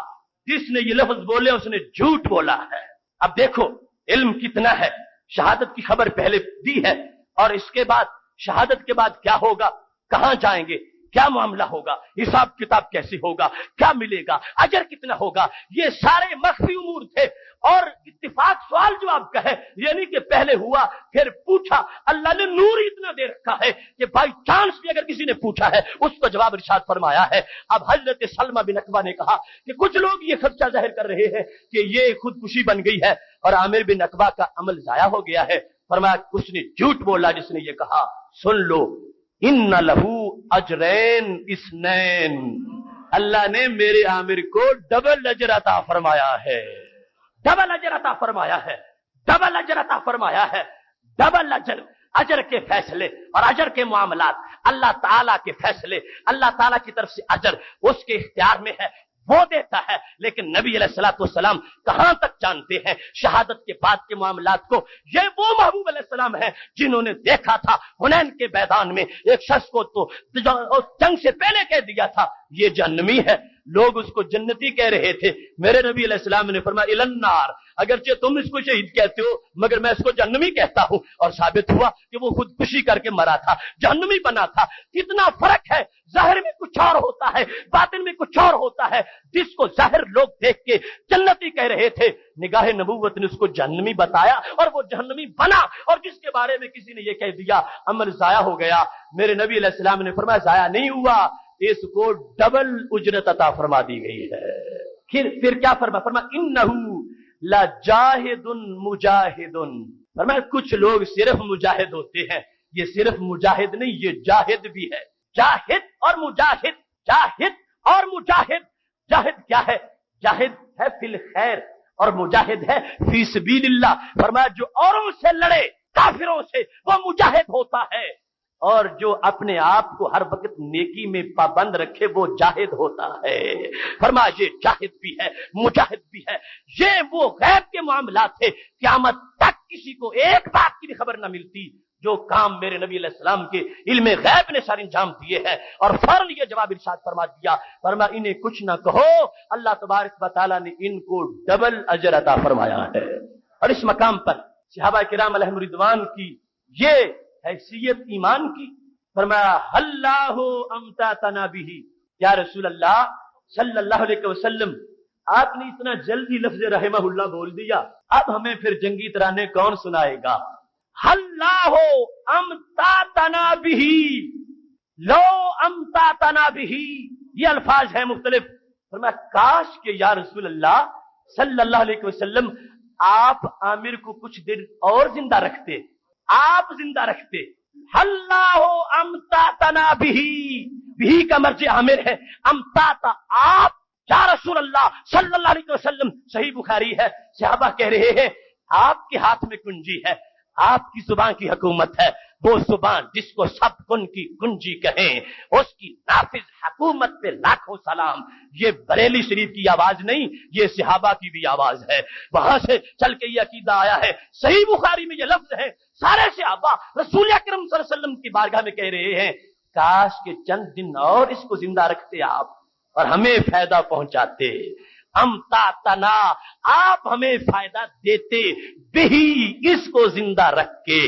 [SPEAKER 2] جس نے یہ لفظ بولے اس نے جھوٹ بولا ہے۔ اب دیکھو علم کتنا ہے، شہادت کی خبر پہلے دی ہے، اور اس کے بعد شہادت کے بعد کیا ہوگا، کہاں جائیں گے، کیا معاملہ ہوگا، حساب کتاب کیسے ہوگا، کیا ملے گا، اجر کتنا ہوگا، یہ سارے مخفی امور تھے۔ اور اتفاق سوال جواب کا ہے، یعنی کہ پہلے ہوا پھر پوچھا، اللہ نے نور اتنا دے رکھا ہے کہ بائی چانس بھی اگر کسی نے پوچھا ہے اس کو جواب ارشاد فرمایا ہے۔ اب حضرت سلمہ بن عقبہ نے کہا کہ کچھ لوگ یہ خدشہ ظاہر کر رہے ہیں کہ یہ خودکشی بن گئی ہے اور عامر بن عقبہ کا عمل ضائع ہو گیا ہے۔ فرمایا اس نے جھوٹ بولا جس نے یہ کہا، سن لو ان لہو اجرین اثنین، اللہ نے میرے عامر کو ڈبل اجر عطا فرمایا ہے، ڈبل اجر عطا فرمایا ہے، ڈبل اجر عطا فرمایا ہے، ڈبل اجر۔ اجر کے فیصلے اور اجر کے معاملات اللہ تعالیٰ کے فیصلے، اللہ تعالیٰ کی طرف سے اجر اس کے اختیار میں ہے، وہ دیتا ہے۔ لیکن نبی علیہ الصلوۃ والسلام کہاں تک جانتے ہیں شہادت کے بعد کے معاملات کو؟ یہ وہ محبوب علیہ السلام ہیں جنہوں نے دیکھا تھا حنین کے میدان میں ایک شخص کو تو جنگ سے پہلے کہہ دیا تھا یہ جہنمی ہے، لوگ اس کو جنتی کہہ رہے تھے، میرے نبی علیہ السلام نے فرمایا الی النار، اگرچہ تم اس کو شہید کہتے ہو مگر میں اس کو جہنمی کہتا ہوں، اور ثابت ہوا کہ وہ خودکشی کر کے مرا تھا، جہنمی بنا تھا۔ کتنا فرق ہے، ظاہر میں کچھ اور ہوتا ہے، باطن میں کچھ اور ہوتا ہے۔ جس کو ظاہر لوگ دیکھ کے جنتی کہہ رہے تھے، نگاہ نبوت نے اس کو جہنمی بتایا اور وہ جہنمی بنا، اور جس کے بارے میں کسی نے یہ کہہ دیا عمل ضائع ہو گیا، میرے نبی علیہ السلام نے فرمایا ضائع نہیں ہوا، اس کو ڈبل اجرت عطا فرما دی گئی ہے۔ پھر کیا فرمایا انہو لجاہد مجاہد، فرمایا کچھ لوگ صرف مجاہد ہوتے ہیں، یہ صرف مجاہد نہیں یہ جاہد بھی ہے، جاہد اور مجاہد، جاہد اور مجاہد۔ جاہد کیا ہے؟ جاہد ہے فی الخیر اور مجاہد ہے فی سبیل اللہ۔ فرمایا جو اوروں سے لڑے کافروں سے وہ مجاہد ہوتا ہے، اور جو اپنے آپ کو ہر وقت نیکی میں پابند رکھے وہ جاہد ہوتا ہے۔ فرمایا یہ جاہد بھی ہے مجاہد بھی ہے۔ یہ وہ غیب کے معاملات تھے، قیامت تک کسی کو ایک بات کی بھی خبر نہ ملتی، جو کام میرے نبی علیہ السلام کے علم غیب نے سر انجام دیے ہیں، اور فوراً یہ جواب ارشاد فرما دیا، فرمایا انہیں کچھ نہ کہو، اللہ تبارک و تعالیٰ نے ان کو ڈبل اجر عطا فرمایا ہے۔ اور اس مقام پر صحابہ کرام علیہم رضوان کی یہ حیثیت ایمان کی، فرمایا اللہ امتعتنا بہ، یا رسول اللہ صلی اللہ علیہ وسلم آپ نے اتنا جلدی لفظ رحمہ اللہ بول دیا، اب ہمیں پھر جنگی ترانے کون سنائے گا؟ اللہ امتعتنا بہ، لو امتعتنا بہ، یہ الفاظ ہیں مختلف۔ فرمایا کاش کہ یا رسول اللہ صلی اللہ علیہ وسلم آپ عامر کو کچھ دیر اور زندہ رکھتے، آپ زندہ رکھتے۔ اللہ امتعتنا بہ، بہ کا مرجع عامر ہے، امتعتا آپ، یا رسول اللہ صلی اللہ علیہ وسلم، صحیح بخاری ہے، صحابہ کہہ رہے ہیں آپ کے ہاتھ میں کنجی ہے، آپ کی زبان کی حکومت ہے، وہ زبان جس کو سب کن کی کنجی کہیں، اس کی نافذ حکومت پہ لاکھوں سلام۔ یہ بریلی شریف کی آواز نہیں، یہ صحابہ کی بھی آواز ہے، وہاں سے چل کے یہ عقیدہ آیا ہے۔ صحیح بخاری میں یہ لفظ ہے، سارے صحابہ رسول اکرم صلی اللہ علیہ وسلم کی بارگاہ میں کہہ رہے ہیں کاش کہ چند دن اور اس کو زندہ رکھتے آپ اور ہمیں فائدہ پہنچاتے، امتعتنا آپ ہمیں فائدہ دیتے، بہی اس کو زندہ رکھ کے۔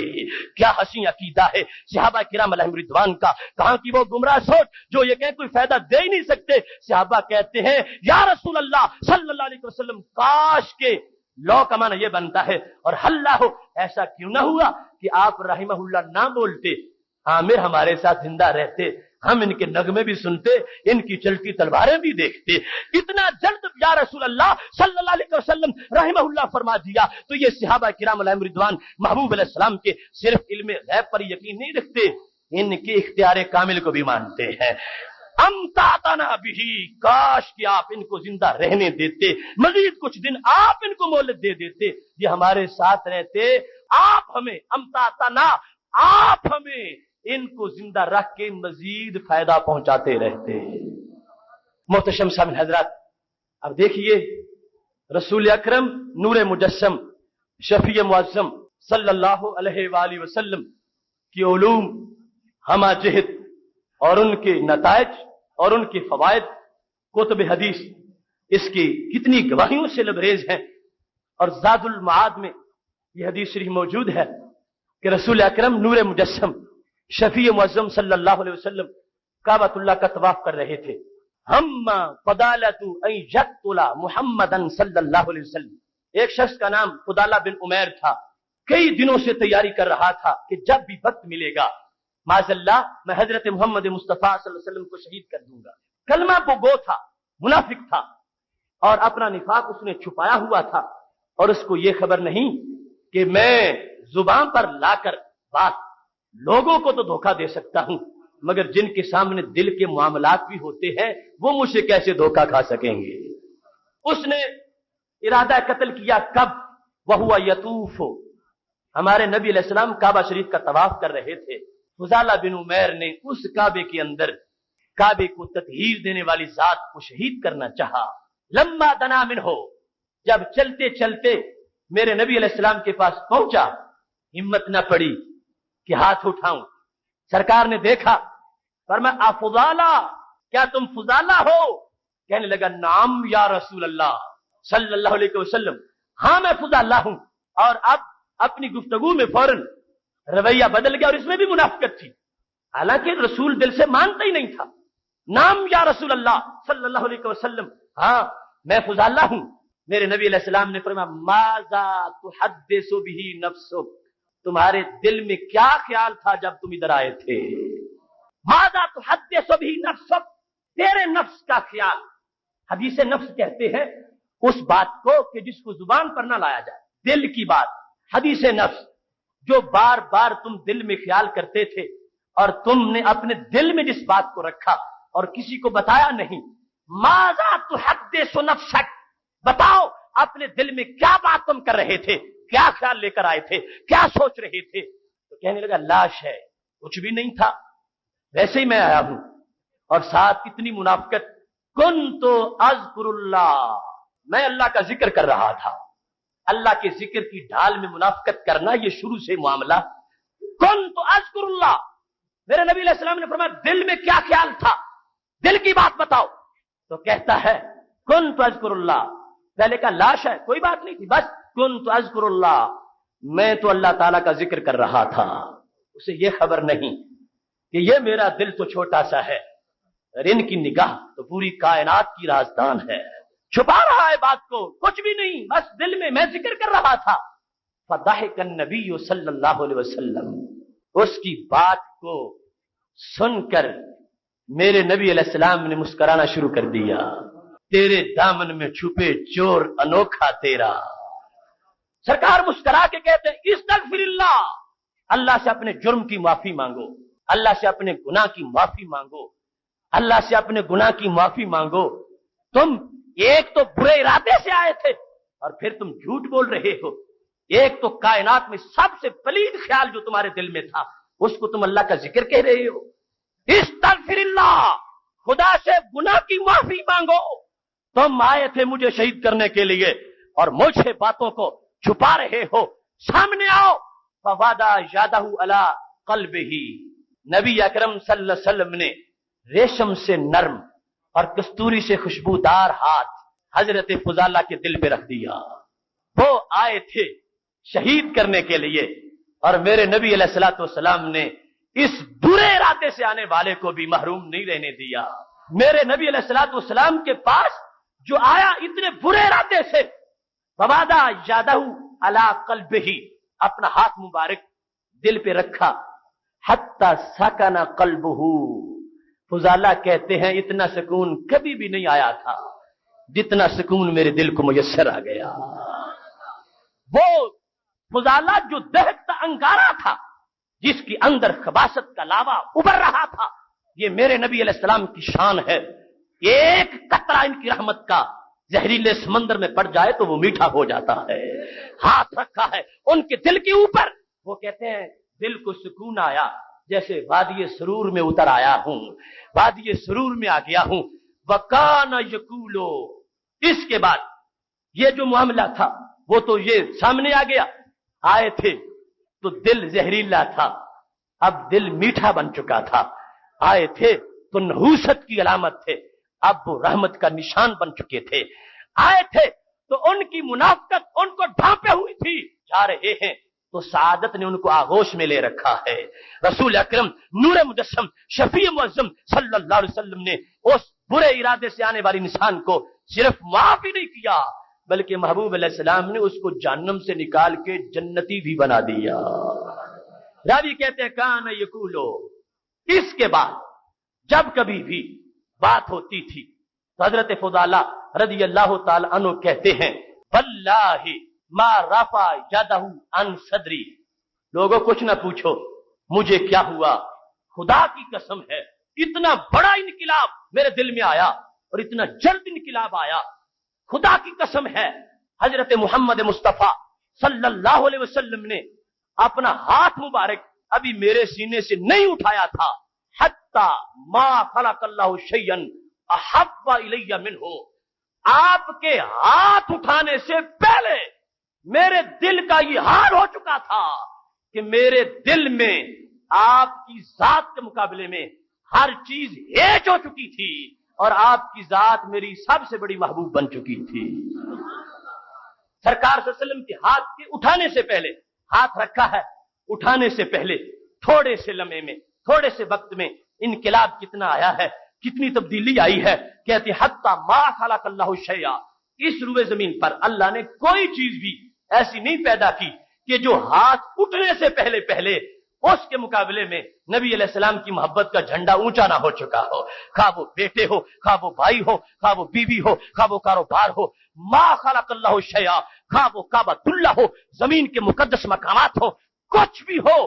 [SPEAKER 2] کیا حسین عقیدہ ہے صحابہ کرام علیہم رضوان کا، کہاں کی وہ گمراہ سوچ جو یہ کہیں کوئی فائدہ دے ہی نہیں سکتے۔ صحابہ کہتے ہیں یا رسول اللہ صلی اللہ علیہ وسلم کاش کے، لو کا معنی یہ بنتا ہے اور اللہ ہو، ایسا کیوں نہ ہوا کہ آپ رحمہ اللہ نہ بولتے، عامر ہمارے ساتھ زندہ رہتے، ہم ان کے نغمے بھی سنتے، ان کی چلتی تلواریں بھی دیکھتے۔ اتنا جلد یا رسول اللہ صلی اللہ علیہ وسلم رحمہ اللہ فرما دیا، تو یہ صحابہ کرام علیہم رضوان محبوب علیہ السلام کے صرف علم غیب پر یقین نہیں رکھتے، ان کے اختیار کامل کو بھی مانتے ہیں۔ امتعتنا بھی، کاش کہ آپ ان کو زندہ رہنے دیتے، مزید کچھ دن آپ ان کو مہلت دے دیتے، یہ ہمارے ساتھ رہتے، آپ ہمیں امتعتنا، آپ ہمیں ان کو زندہ رکھ کے مزید فائدہ پہنچاتے رہتے۔ محتشم سامعین حضرات، اب دیکھیے رسول اکرم نور مجسم شفیع معظم صلی اللہ علیہ وآلہ وسلم کی علوم ہمہ جہت اور ان کے نتائج اور ان کے فوائد، کتب حدیث اس کی کتنی گواہیوں سے لبریز ہیں، اور زاد المعاد میں یہ حدیث شریف موجود ہے کہ رسول اکرم نور مجسم شفیع معظم صلی اللہ علیہ وسلم کعبۃ اللہ کا طواف کر رہے تھے۔ ہم فضالۃ ان یقتل محمدا صلی اللہ علیہ وسلم، ایک شخص کا نام فضالہ بن عمیر تھا، کئی دنوں سے تیاری کر رہا تھا کہ جب بھی وقت ملے گا معاذ اللہ میں حضرت محمد مصطفیٰ صلی اللہ علیہ وسلم کو شہید کر دوں گا۔ کلمہ گو تھا، منافق تھا، اور اپنا نفاق اس نے چھپایا ہوا تھا، اور اس کو یہ خبر نہیں کہ میں زبان پر لا کر بات لوگوں کو تو دھوکہ دے سکتا ہوں، مگر جن کے سامنے دل کے معاملات بھی ہوتے ہیں وہ مجھ سے کیسے دھوکہ کھا سکیں گے۔ اس نے ارادہ قتل کیا، کب؟ وہو یطوف، ہمارے نبی علیہ السلام کعبہ شریف کا طواف کر رہے تھے، فضالہ بن عمیر نے اس کعبے کے اندر کعبے کو تطہیر دینے والی ذات کو شہید کرنا چاہا۔ لما دنا منہ، جب چلتے چلتے میرے نبی علیہ السلام کے پاس پہنچا، ہمت نہ پڑی کہ ہاتھ اٹھاؤں، سرکار نے دیکھا، فرمایا افضالہ، کیا تم فضالہ ہو؟ کہنے لگا نعم یا رسول اللہ صلی اللہ علیہ وسلم، ہاں میں فضالہ ہوں۔ اور اب اپنی گفتگو میں فوراً رویہ بدل گیا، اور اس میں بھی منافقت تھی، حالانکہ رسول دل سے مانتا ہی نہیں تھا۔ نام یا رسول اللہ صلی اللہ علیہ وسلم، ہاں میں فضالہ ہوں۔ میرے نبی علیہ السلام نے فرمایا ماذا تحدث به نفسک، تمہارے دل میں کیا خیال تھا جب تم ادھر آئے تھے؟ ماذا تحدث به نفسک، تیرے نفس کا خیال۔ حدیث نفس کہتے ہیں اس بات کو کہ جس کو زبان پر نہ لایا جائے، دل کی بات، حدیث نفس، جو بار بار تم دل میں خیال کرتے تھے اور تم نے اپنے دل میں جس بات کو رکھا اور کسی کو بتایا نہیں۔ ماذا تحدث نفسک، بتاؤ اپنے دل میں کیا بات تم کر رہے تھے، کیا خیال لے کر آئے تھے، کیا سوچ رہے تھے؟ تو کہنے لگا لاش ہے، کچھ بھی نہیں تھا، ویسے ہی میں آیا ہوں۔ اور ساتھ اتنی منافقت، کنت اذکر اللہ، میں اللہ کا ذکر کر رہا تھا۔ اللہ کے ذکر کی ڈھال میں منافقت کرنا یہ شروع سے معاملہ۔ کنت اذکر اللہ، میرے نبی علیہ السلام نے فرمایا دل میں کیا خیال تھا، دل کی بات بتاؤ۔ تو کہتا ہے کنت اذکر اللہ، پہلے کا لاش ہے، کوئی بات نہیں تھی، بس کنت اذکر اللہ، میں تو اللہ تعالیٰ کا ذکر کر رہا تھا۔ اسے یہ خبر نہیں کہ یہ میرا دل تو چھوٹا سا ہے اور ان کی نگاہ تو پوری کائنات کی رازدان ہے، چھپا رہا ہے بات کو، کچھ بھی نہیں، بس دل میں میں ذکر کر رہا تھا۔ فضحک النبی صلی اللہ علیہ وسلم، اس کی بات کو سن کر میرے نبی علیہ السلام نے مسکرانا شروع کر دیا۔ تیرے دامن میں چھپے چور انوکھا تیرا۔ سرکار مسکرا کے کہتے ہیں استغفر اللہ، اللہ سے اپنے جرم کی معافی مانگو، اللہ سے اپنے گناہ کی معافی مانگو، اللہ سے اپنے گناہ کی معافی مانگو۔ تم ایک تو برے ارادے سے آئے تھے اور پھر تم جھوٹ بول رہے ہو، ایک تو کائنات میں سب سے پلید خیال جو تمہارے دل میں تھا اس کو تم اللہ کا ذکر کہہ رہے ہو۔ استغفر اللہ، خدا سے گناہ کی معافی مانگو، تم آئے تھے مجھے شہید کرنے کے لیے اور مجھ سے باتوں کو چھپا رہے ہو، سامنے آؤ۔ فوادہ یادہ علی قلبہ، نبی اکرم صلی اللہ علیہ وسلم نے ریشم سے نرم اور کستوری سے خوشبودار ہاتھ حضرت فضالہ کے دل پہ رکھ دیا۔ وہ آئے تھے شہید کرنے کے لیے اور میرے نبی علیہ الصلوۃ والسلام نے اس برے ارادے سے آنے والے کو بھی محروم نہیں رہنے دیا۔ میرے نبی علیہ الصلوۃ والسلام کے پاس جو آیا اتنے برے ارادے سے، فوادہ یادہ علی قلبہ، اپنا ہاتھ مبارک دل پہ رکھا، حتی سکن قلبہ، فضالہ کہتے ہیں اتنا سکون کبھی بھی نہیں آیا تھا جتنا سکون میرے دل کو میسر آ گیا۔ وہ فضالہ جو دہکتا انگارہ تھا، جس کے اندر خباثت کا لاوا ابھر رہا تھا، یہ میرے نبی علیہ السلام کی شان ہے، ایک قطرہ ان کی رحمت کا زہریلے سمندر میں پڑ جائے تو وہ میٹھا ہو جاتا ہے۔ ہاتھ رکھا ہے ان کے دل کے اوپر، وہ کہتے ہیں دل کو سکون آیا جیسے وادی سرور میں اتر آیا ہوں، وادی سرور میں آ گیا ہوں۔ وکان یقولو، اس کے بعد یہ جو معاملہ تھا وہ تو یہ سامنے آ گیا، آئے تھے تو دل زہریلا تھا، اب دل میٹھا بن چکا تھا، آئے تھے تو نحوست کی علامت تھے، اب وہ رحمت کا نشان بن چکے تھے، آئے تھے تو ان کی منافقت ان کو ڈھانپے ہوئی تھی، جا رہے ہیں تو سعادت نے ان کو آغوش میں لے رکھا ہے۔ رسول اکرم نور مجسم شفیع معظم صلی اللہ علیہ وسلم نے اس برے ارادے سے آنے والی انسان کو صرف معاف ہی نہیں کیا بلکہ محبوب علیہ السلام نے اس کو جہنم سے نکال کے جنتی بھی بنا دیا۔ راوی کہتے ہیں کان یقولو، اس کے بعد جب کبھی بھی بات ہوتی تھی تو حضرت فضالہ رضی اللہ تعالی عنہ کہتے ہیں واللہ ما رفع یدہ عن صدری، لوگوں کچھ نہ پوچھو مجھے کیا ہوا، خدا کی قسم ہے اتنا بڑا انقلاب میرے دل میں آیا اور اتنا جلد انقلاب آیا، خدا کی قسم ہے حضرت محمد مصطفیٰ صلی اللہ علیہ وسلم نے اپنا ہاتھ مبارک ابھی میرے سینے سے نہیں اٹھایا تھا، حتی ما خلق اللہ شیئا احب الی منہ، آپ کے ہاتھ اٹھانے سے پہلے میرے دل کا یہ حال ہو چکا تھا کہ میرے دل میں آپ کی ذات کے مقابلے میں ہر چیز ہیچ ہو چکی تھی اور آپ کی ذات میری سب سے بڑی محبوب بن چکی تھی۔ سرکار صلی اللہ علیہ وسلم کے ہاتھ کے اٹھانے سے پہلے، ہاتھ رکھا ہے اٹھانے سے پہلے تھوڑے سے لمحے میں، تھوڑے سے وقت میں انقلاب کتنا آیا ہے، کتنی تبدیلی آئی ہے۔ کہتے حتی ما خلق اللہ شیئا، اس روئے زمین پر اللہ نے کوئی چیز بھی ایسی نہیں پیدا کی کہ جو ہاتھ اٹھنے سے پہلے پہلے اس کے مقابلے میں نبی علیہ السلام کی محبت کا جھنڈا اونچا نہ ہو چکا ہو، خواہ وہ بیٹے ہو، خواہ وہ بھائی ہو، خواہ وہ بیوی ہو، خواہ وہ کاروبار ہو، ما خلق اللہ شیئا، خواہ وہ کعبۃ اللہ ہو، زمین کے مقدس مقامات ہو، کچھ بھی ہو،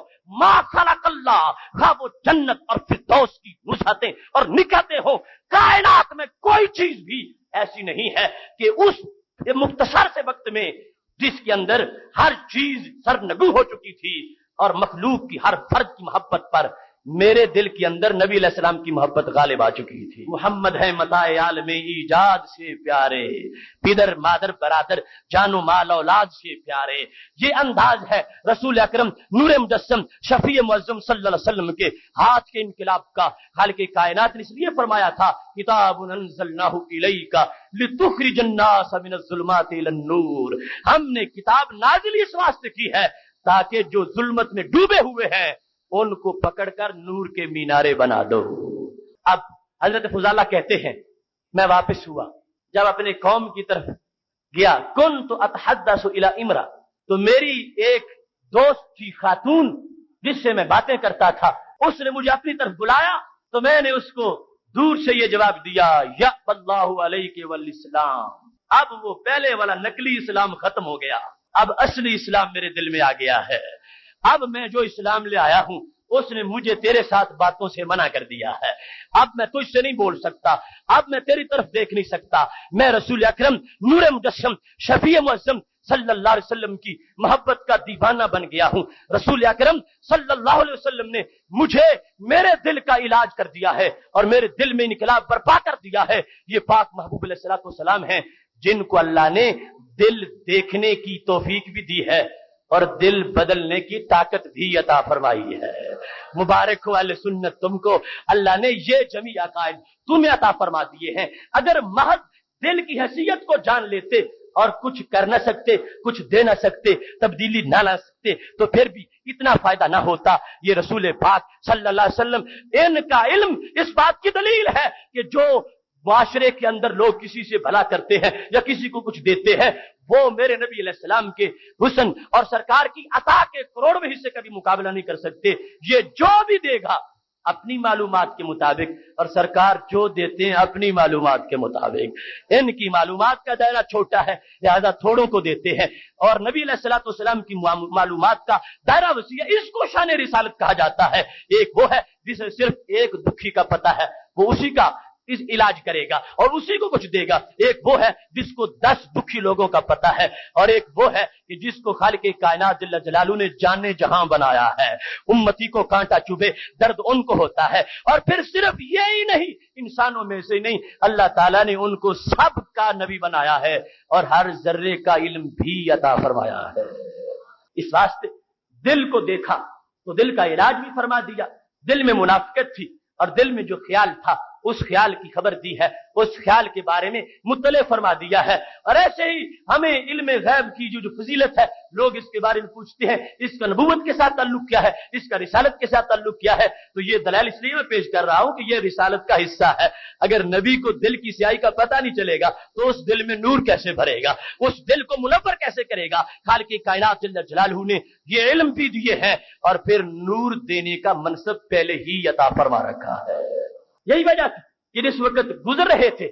[SPEAKER 2] ما خلق اللہ، خواہ وہ جنت اور فردوس کی وسعتیں اور نکاتیں ہو، کائنات میں کوئی چیز بھی ایسی نہیں ہے کہ اس مختصر سے وقت میں جس کے اندر ہر چیز سرنگو ہو چکی تھی اور مخلوق کی ہر فرد کی محبت پر میرے دل کے اندر نبی علیہ السلام کی محبت غالب آ چکی تھی۔ محمد ہے متاع عالم ایجاد سے پیارے، پدر مادر برادر جان و مال اولاد سے پیارے، یہ انداز ہے رسول اکرم نور مجسم شفیع معظم صلی اللہ علیہ وسلم کے ہاتھ کے انقلاب کا۔ خالق کائنات نے اس لیے فرمایا تھا کتاب انزلناہ الیک لتخرج الناس من الظلمات الی النور، ہم نے کتاب نازل اس واسطے کی ہے تاکہ جو ظلمت میں ڈوبے ہوئے ہیں ان کو پکڑ کر نور کے مینارے بنا دو۔ اب حضرت فضالہ کہتے ہیں میں واپس ہوا، جب اپنے قوم کی طرف گیا کنت اتحدث الی امرا، تو میری ایک دوست تھی خاتون جس سے میں باتیں کرتا تھا، اس نے مجھے اپنی طرف بلایا تو میں نے اس کو دور سے یہ جواب دیا یا اللہ علیک والاسلام۔ اب وہ پہلے والا نقلی اسلام ختم ہو گیا، اب اصلی اسلام میرے دل میں آ گیا ہے۔ اب میں جو اسلام لے آیا ہوں اس نے مجھے تیرے ساتھ باتوں سے منع کر دیا ہے، اب میں تجھ سے نہیں بول سکتا، اب میں تیری طرف دیکھ نہیں سکتا، میں رسول اکرم نور مجسم شفیع معظم صلی اللہ علیہ وسلم کی محبت کا دیوانہ بن گیا ہوں۔ رسول اکرم صلی اللہ علیہ وسلم نے مجھے میرے دل کا علاج کر دیا ہے اور میرے دل میں انقلاب برپا کر دیا ہے۔ یہ پاک محبوب علیہ الصلوۃ والسلام ہیں جن کو اللہ نے دل دیکھنے کی توفیق بھی دی ہے اور دل بدلنے کی طاقت بھی عطا فرمائی ہے۔ مبارک ہو اہل سنت، تم کو اللہ نے یہ جمی عقائد تمہیں عطا فرما دیے ہیں۔ اگر محض دل کی حیثیت کو جان لیتے اور کچھ کر نہ سکتے، کچھ دے نہ سکتے، تبدیلی نہ لا سکتے تو پھر بھی اتنا فائدہ نہ ہوتا۔ یہ رسول پاک صلی اللہ علیہ وسلم ان کا علم اس بات کی دلیل ہے کہ جو معاشرے کے اندر لوگ کسی سے بھلا کرتے ہیں یا کسی کو کچھ دیتے ہیں وہ میرے نبی علیہ السلام کے حسن اور سرکار کی عطا کے کروڑویں حصے کا بھی مقابلہ نہیں کر سکتے۔ یہ جو بھی دے گا اپنی معلومات کے مطابق، اور سرکار جو دیتے ہیں اپنی معلومات کے مطابق۔ ان کی معلومات کا دائرہ چھوٹا ہے لہذا تھوڑوں کو دیتے ہیں، اور نبی علیہ الصلوۃ والسلام کی معلومات کا دائرہ وسیع ہے۔ اس کو شان رسالت کہا جاتا ہے۔ ایک وہ ہے جسے صرف ایک دکھی کا پتہ ہے، وہ اسی کا اس علاج کرے گا اور اسی کو کچھ دے گا۔ ایک وہ ہے جس کو 10 دکھی لوگوں کا پتہ ہے، اور ایک وہ ہے کہ جس کو خالق کائنات جل جلالہ نے جانے جہاں بنایا ہے۔ امتی کو کانٹا چبھے درد ان کو ہوتا ہے۔ اور پھر صرف یہی نہیں، انسانوں میں سے نہیں، اللہ تعالیٰ نے ان کو سب کا نبی بنایا ہے اور ہر ذرے کا علم بھی عطا فرمایا ہے۔ اس واسطے دل کو دیکھا تو دل کا علاج بھی فرما دیا۔ دل میں منافقت تھی اور دل میں جو خیال تھا اس خیال کی خبر دی ہے، اس خیال کے بارے میں مطلع فرما دیا ہے۔ اور ایسے ہی ہمیں علم غیب کی جو فضیلت ہے، لوگ اس کے بارے میں پوچھتے ہیں اس کا نبوت کے ساتھ تعلق کیا ہے، اس کا رسالت کے ساتھ تعلق کیا ہے، تو یہ دلائل اس لیے میں پیش کر رہا ہوں کہ یہ رسالت کا حصہ ہے۔ اگر نبی کو دل کی سیاہی کا پتہ نہیں چلے گا تو اس دل میں نور کیسے بھرے گا، اس دل کو منور کیسے کرے گا؟ خالق کائنات جل جلالہ نے یہ علم بھی دیے ہیں اور پھر نور دینے کا منصب پہلے ہی عطا فرما رکھا ہے۔ یہی وجہ تھی کہ جس وقت گزر رہے تھے،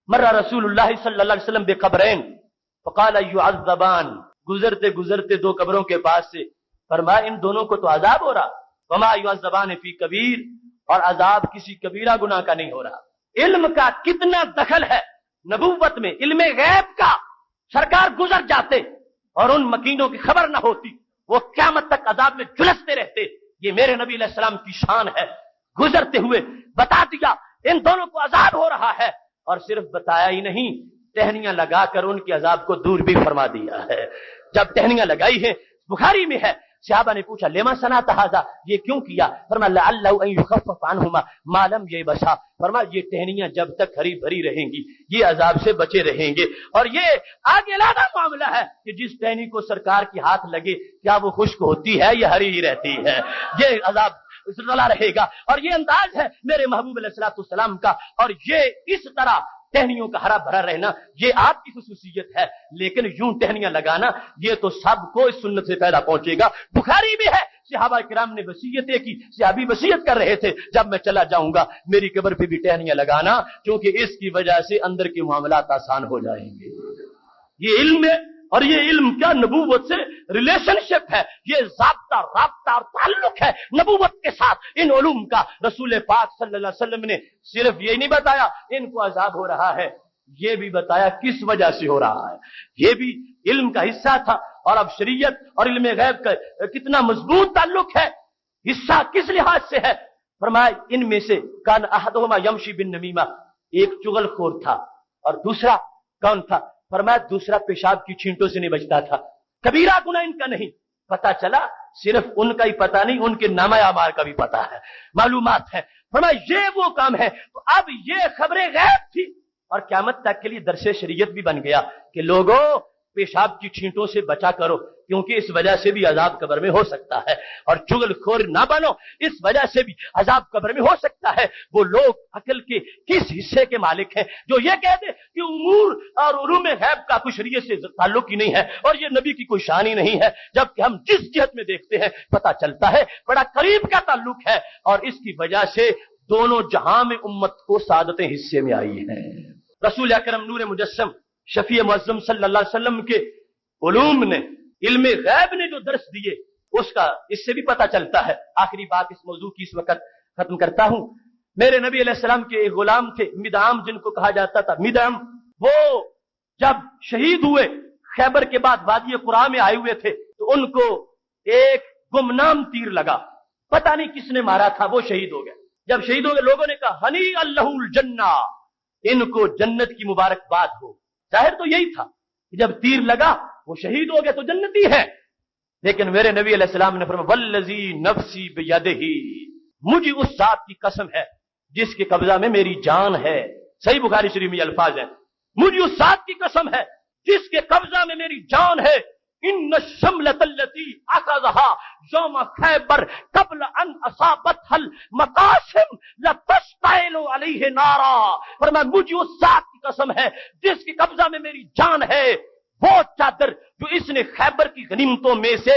[SPEAKER 2] مر رسول اللہ صلی اللہ علیہ وسلم بقبرین فقال يعذبان، گزرتے گزرتے 2 قبروں کے پاس سے فرمایا ان دونوں کو تو عذاب ہو رہا، وما يعذبان فی کبیر، اور عذاب کسی کبیرہ گناہ کا نہیں ہو رہا۔ علم کا کتنا دخل ہے نبوت میں، علم غیب کا۔ سرکار گزر جاتے اور ان مکینوں کی خبر نہ ہوتی، وہ قیامت تک عذاب میں جھلستے رہتے۔ یہ میرے نبی علیہ السلام کی شان ہے، گزرتے ہوئے بتا دیا ان دونوں کو عذاب ہو رہا ہے، اور صرف بتایا ہی نہیں، ٹہنیاں لگا کر ان کے عذاب کو دور بھی فرما دیا ہے۔ جب ٹہنیاں لگائی ہیں، بخاری میں ہے، صحابہ نے پوچھا لما صنعت ھذا، یہ کیوں کیا؟ فرمایا لعلہ ان یخفف عنہما ما لم یبسا، فرمایا یہ ٹہنیاں جب تک ہری بھری رہیں گی یہ عذاب سے بچے رہیں گے۔ اور یہ آگے لانا معاملہ ہے کہ جس ٹہنی کو سرکار کے ہاتھ لگے کیا وہ خشک ہوتی ہے یا ہری ہی رہتی ہے؟ یہ عذاب چلا رہے گا۔ اور یہ انداز ہے میرے محبوب علیہ الصلوۃ والسلام کا، اور یہ اس طرح ٹہنیوں کا ہرا بھرا رہنا یہ آپ کی خصوصیت ہے، لیکن یوں ٹہنیاں لگانا یہ تو سب کو اس سنت سے پیدا پہنچے گا۔ بخاری بھی ہے، صحابہ کرام نے وصیتیں کی، صحابی وصیت کر رہے تھے جب میں چلا جاؤں گا میری قبر پہ بھی ٹہنیاں لگانا، کیونکہ اس کی وجہ سے اندر کے معاملات آسان ہو جائیں گے۔ یہ علم ہے، اور یہ علم کیا نبوت سے ریلیشن شپ ہے، یہ ضابطہ رابطہ اور تعلق ہے نبوت کے ساتھ ان علوم کا۔ رسول پاک صلی اللہ علیہ وسلم نے صرف یہ نہیں بتایا ان کو عذاب ہو رہا ہے، یہ بھی بتایا کس وجہ سے ہو رہا ہے، یہ بھی علم کا حصہ تھا۔ اور اب شریعت اور علم غیب کا کتنا مضبوط تعلق ہے، حصہ کس لحاظ سے ہے؟ فرمایا ان میں سے کان احدہما یمشی بالنمیمہ، ایک چغل خور تھا، اور دوسرا کون تھا؟ فرمایا دوسرا پیشاب کی چھینٹوں سے نہیں بچتا تھا۔ کبیرہ گناہ ان کا نہیں، پتہ چلا صرف ان کا ہی پتہ نہیں، ان کے نامہ اعمال کا بھی پتہ ہے، معلومات ہے۔ فرمایا یہ وہ کام ہے۔ تو اب یہ خبریں غیب تھی اور قیامت تک کے لیے درس شریعت بھی بن گیا کہ لوگوں پیشاب کی چھینٹوں سے بچا کرو، کیونکہ اس وجہ سے بھی عذاب قبر میں ہو سکتا ہے، اور چغل خور نہ بنو، اس وجہ سے بھی عذاب قبر میں ہو سکتا ہے۔ وہ لوگ عقل کے کس حصے کے مالک ہیں جو یہ کہہ دے کہ امور اور علوم غیب کا کوئی شریعت سے تعلق ہی نہیں ہے اور یہ نبی کی کوئی شان ہی نہیں ہے، جبکہ ہم جس جہت میں دیکھتے ہیں پتہ چلتا ہے بڑا قریب کا تعلق ہے، اور اس کی وجہ سے دونوں جہاں میں امت کو سعادتیں حصے میں آئی ہیں۔ رسول اکرم نور مجسم شفیع معظم صلی اللہ علیہ وسلم کے علوم نے، علم غیب نے جو درس دیے اس کا اس سے بھی پتہ چلتا ہے۔ آخری بات اس موضوع کی اس وقت ختم کرتا ہوں۔ میرے نبی علیہ السلام کے ایک غلام تھے مدعم، جن کو کہا جاتا تھا مدعم، وہ جب شہید ہوئے خیبر کے بعد وادی قرا میں آئے ہوئے تھے تو ان کو ایک گمنام تیر لگا، پتہ نہیں کس نے مارا تھا، وہ شہید ہو گئے۔ جب شہید ہو گئے لوگوں نے کہا ہنی اللہ الجنہ، ان کو جنت کی مبارکباد ہو۔ ظاہر تو یہی تھا کہ جب تیر لگا وہ شہید ہو گئے تو جنتی ہے، لیکن میرے نبی علیہ السلام نے فرمایا والذی نفسی بیدہ، مجھے اس ذات کی قسم ہے جس کے قبضہ میں میری جان ہے۔ صحیح بخاری شریف میں یہ الفاظ ہیں، مجھے اس ذات کی قسم ہے جس کے قبضہ میں میری جان ہے، ان الشملۃ التي اخذها یوم خیبر قبل ان اصابتها المقاسم لتشتعل علیہ نارا۔ فرمایا مجھے اس ذات کی قسم ہے جس کے قبضہ میں میری جان ہے، وہ چادر جو اس نے خیبر کی غنیمتوں میں سے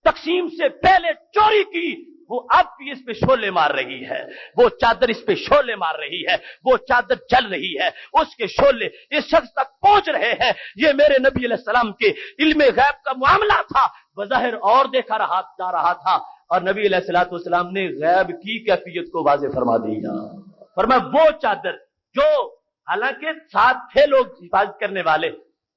[SPEAKER 2] تقسیم سے پہلے چوری کی، وہ اب بھی اس پہ شعلے مار رہی ہے، وہ چادر اس پہ شعلے مار رہی ہے، وہ چادر جل رہی ہے، اس کے شعلے اس شخص تک پہنچ رہے ہیں۔ یہ میرے نبی علیہ السلام کے علم غیب کا معاملہ تھا، بظاہر اور دیکھا جا رہا تھا، اور نبی علیہ الصلوۃ والسلام نے غیب کی کیفیت کو واضح فرما دیا۔ فرمایا وہ چادر جو حالانکہ ساتھ تھے لوگ حفاظت کرنے والے،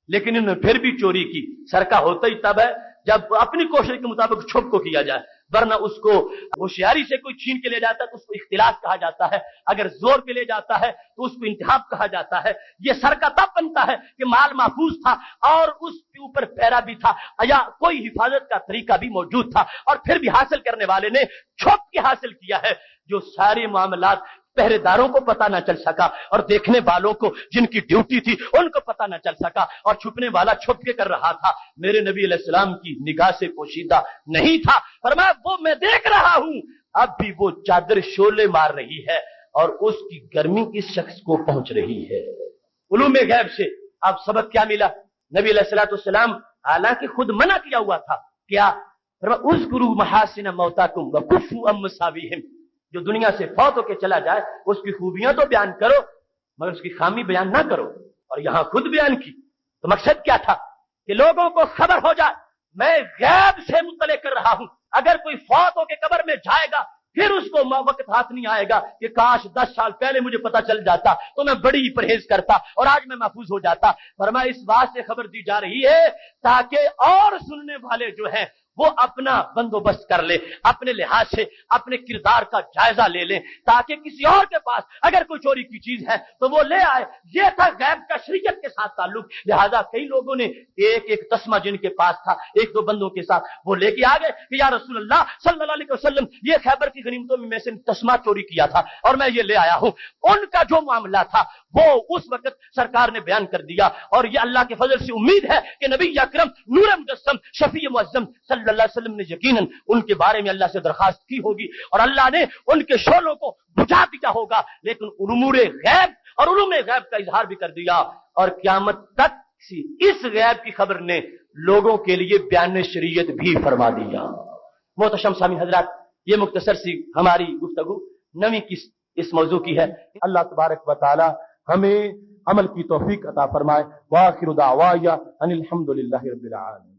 [SPEAKER 2] لیکن انہوں نے پھر بھی چوری کی۔ سرقہ ہوتا ہی تب ہے جب اپنی کوشش کے مطابق چھپ کو کیا جائے، ورنہ اس کو ہوشیاری سے کوئی چھین کے لے جاتا ہے تو اس کو اختلاس کہا جاتا ہے، اگر زور پہ لے جاتا ہے تو اس کو انتہاب کہا جاتا ہے۔ یہ سرقہ تب بنتا ہے کہ مال محفوظ تھا اور اس کے اوپر پہرا بھی تھا یا کوئی حفاظت کا طریقہ بھی موجود تھا، اور پھر بھی حاصل کرنے والے نے چھپ کے حاصل کیا ہے، جو سارے معاملات پہرے داروں کو پتہ نہ چل سکا اور دیکھنے والوں کو جن کی ڈیوٹی تھی ان کو پتہ نہ چل سکا، اور چھپنے والا چھپ کے کر رہا تھا، میرے نبی علیہ السلام کی نگاہ سے پوشیدہ نہیں تھا۔ فرمایا وہ میں دیکھ رہا ہوں، اب بھی وہ چادر شعلے مار رہی ہے اور اس کی گرمی اس شخص کو پہنچ رہی ہے۔ علوم غیب سے اب سبق کیا ملا؟ نبی علیہ الصلوۃ والسلام حالانکہ خود منع کیا ہوا تھا، کیا؟ اذکروا محاسن موتاکم وکفوا عن مساویہم، جو دنیا سے فوت ہو کے چلا جائے اس کی خوبیاں تو بیان کرو مگر اس کی خامی بیان نہ کرو، اور یہاں خود بیان کی تو مقصد کیا تھا؟ کہ لوگوں کو خبر ہو جائے میں غیب سے مطلع کر رہا ہوں، اگر کوئی فوت ہو کے قبر میں جائے گا پھر اس کو وقت ہاتھ نہیں آئے گا کہ کاش 10 سال پہلے مجھے پتا چل جاتا تو میں بڑی ہی پرہیز کرتا اور آج میں محفوظ ہو جاتا۔ فرمایا اس بات سے خبر دی جا رہی ہے تاکہ اور سننے والے جو ہیں وہ اپنا بندوبست کر لے، اپنے لحاظ سے اپنے کردار کا جائزہ لے لیں، تاکہ کسی اور کے پاس اگر کوئی چوری کی چیز ہے تو وہ لے آئے۔ یہ تھا غیب کا شریعت کے ساتھ تعلق، لہذا کئی لوگوں نے ایک ایک تسمہ جن کے پاس تھا ایک دو بندوں کے ساتھ وہ لے کے آگے کہ یا رسول اللہ صلی اللہ علیہ وسلم یہ خیبر کی غنیمتوں میں سے تسمہ چوری کیا تھا اور میں یہ لے آیا ہوں۔ ان کا جو معاملہ تھا وہ اس وقت سرکار نے بیان کر دیا، اور یہ اللہ کے فضل سے امید ہے کہ نبی اکرم نور مجسم شفیع معظم صلی اللہ علیہ وسلم نے یقیناً ان کے بارے میں اللہ سے درخواست کی ہوگی اور اللہ نے ان کے شعلوں کو بجھا دیا ہوگا، لیکن امور غیب اور علوم غیب کا اظہار بھی کر دیا، اور قیامت تک اس غیب کی خبر نے لوگوں کے لیے بیان شریعت بھی فرما دیا۔ محترم سامعین حضرات، یہ مختصر سی ہماری گفتگو نویں کی اس موضوع کی ہے۔ اللہ تبارک و تعالی ہمیں عمل کی توفیق عطا فرمائے۔ وآخر دعوایا ان الحمد للہ رب العالمین۔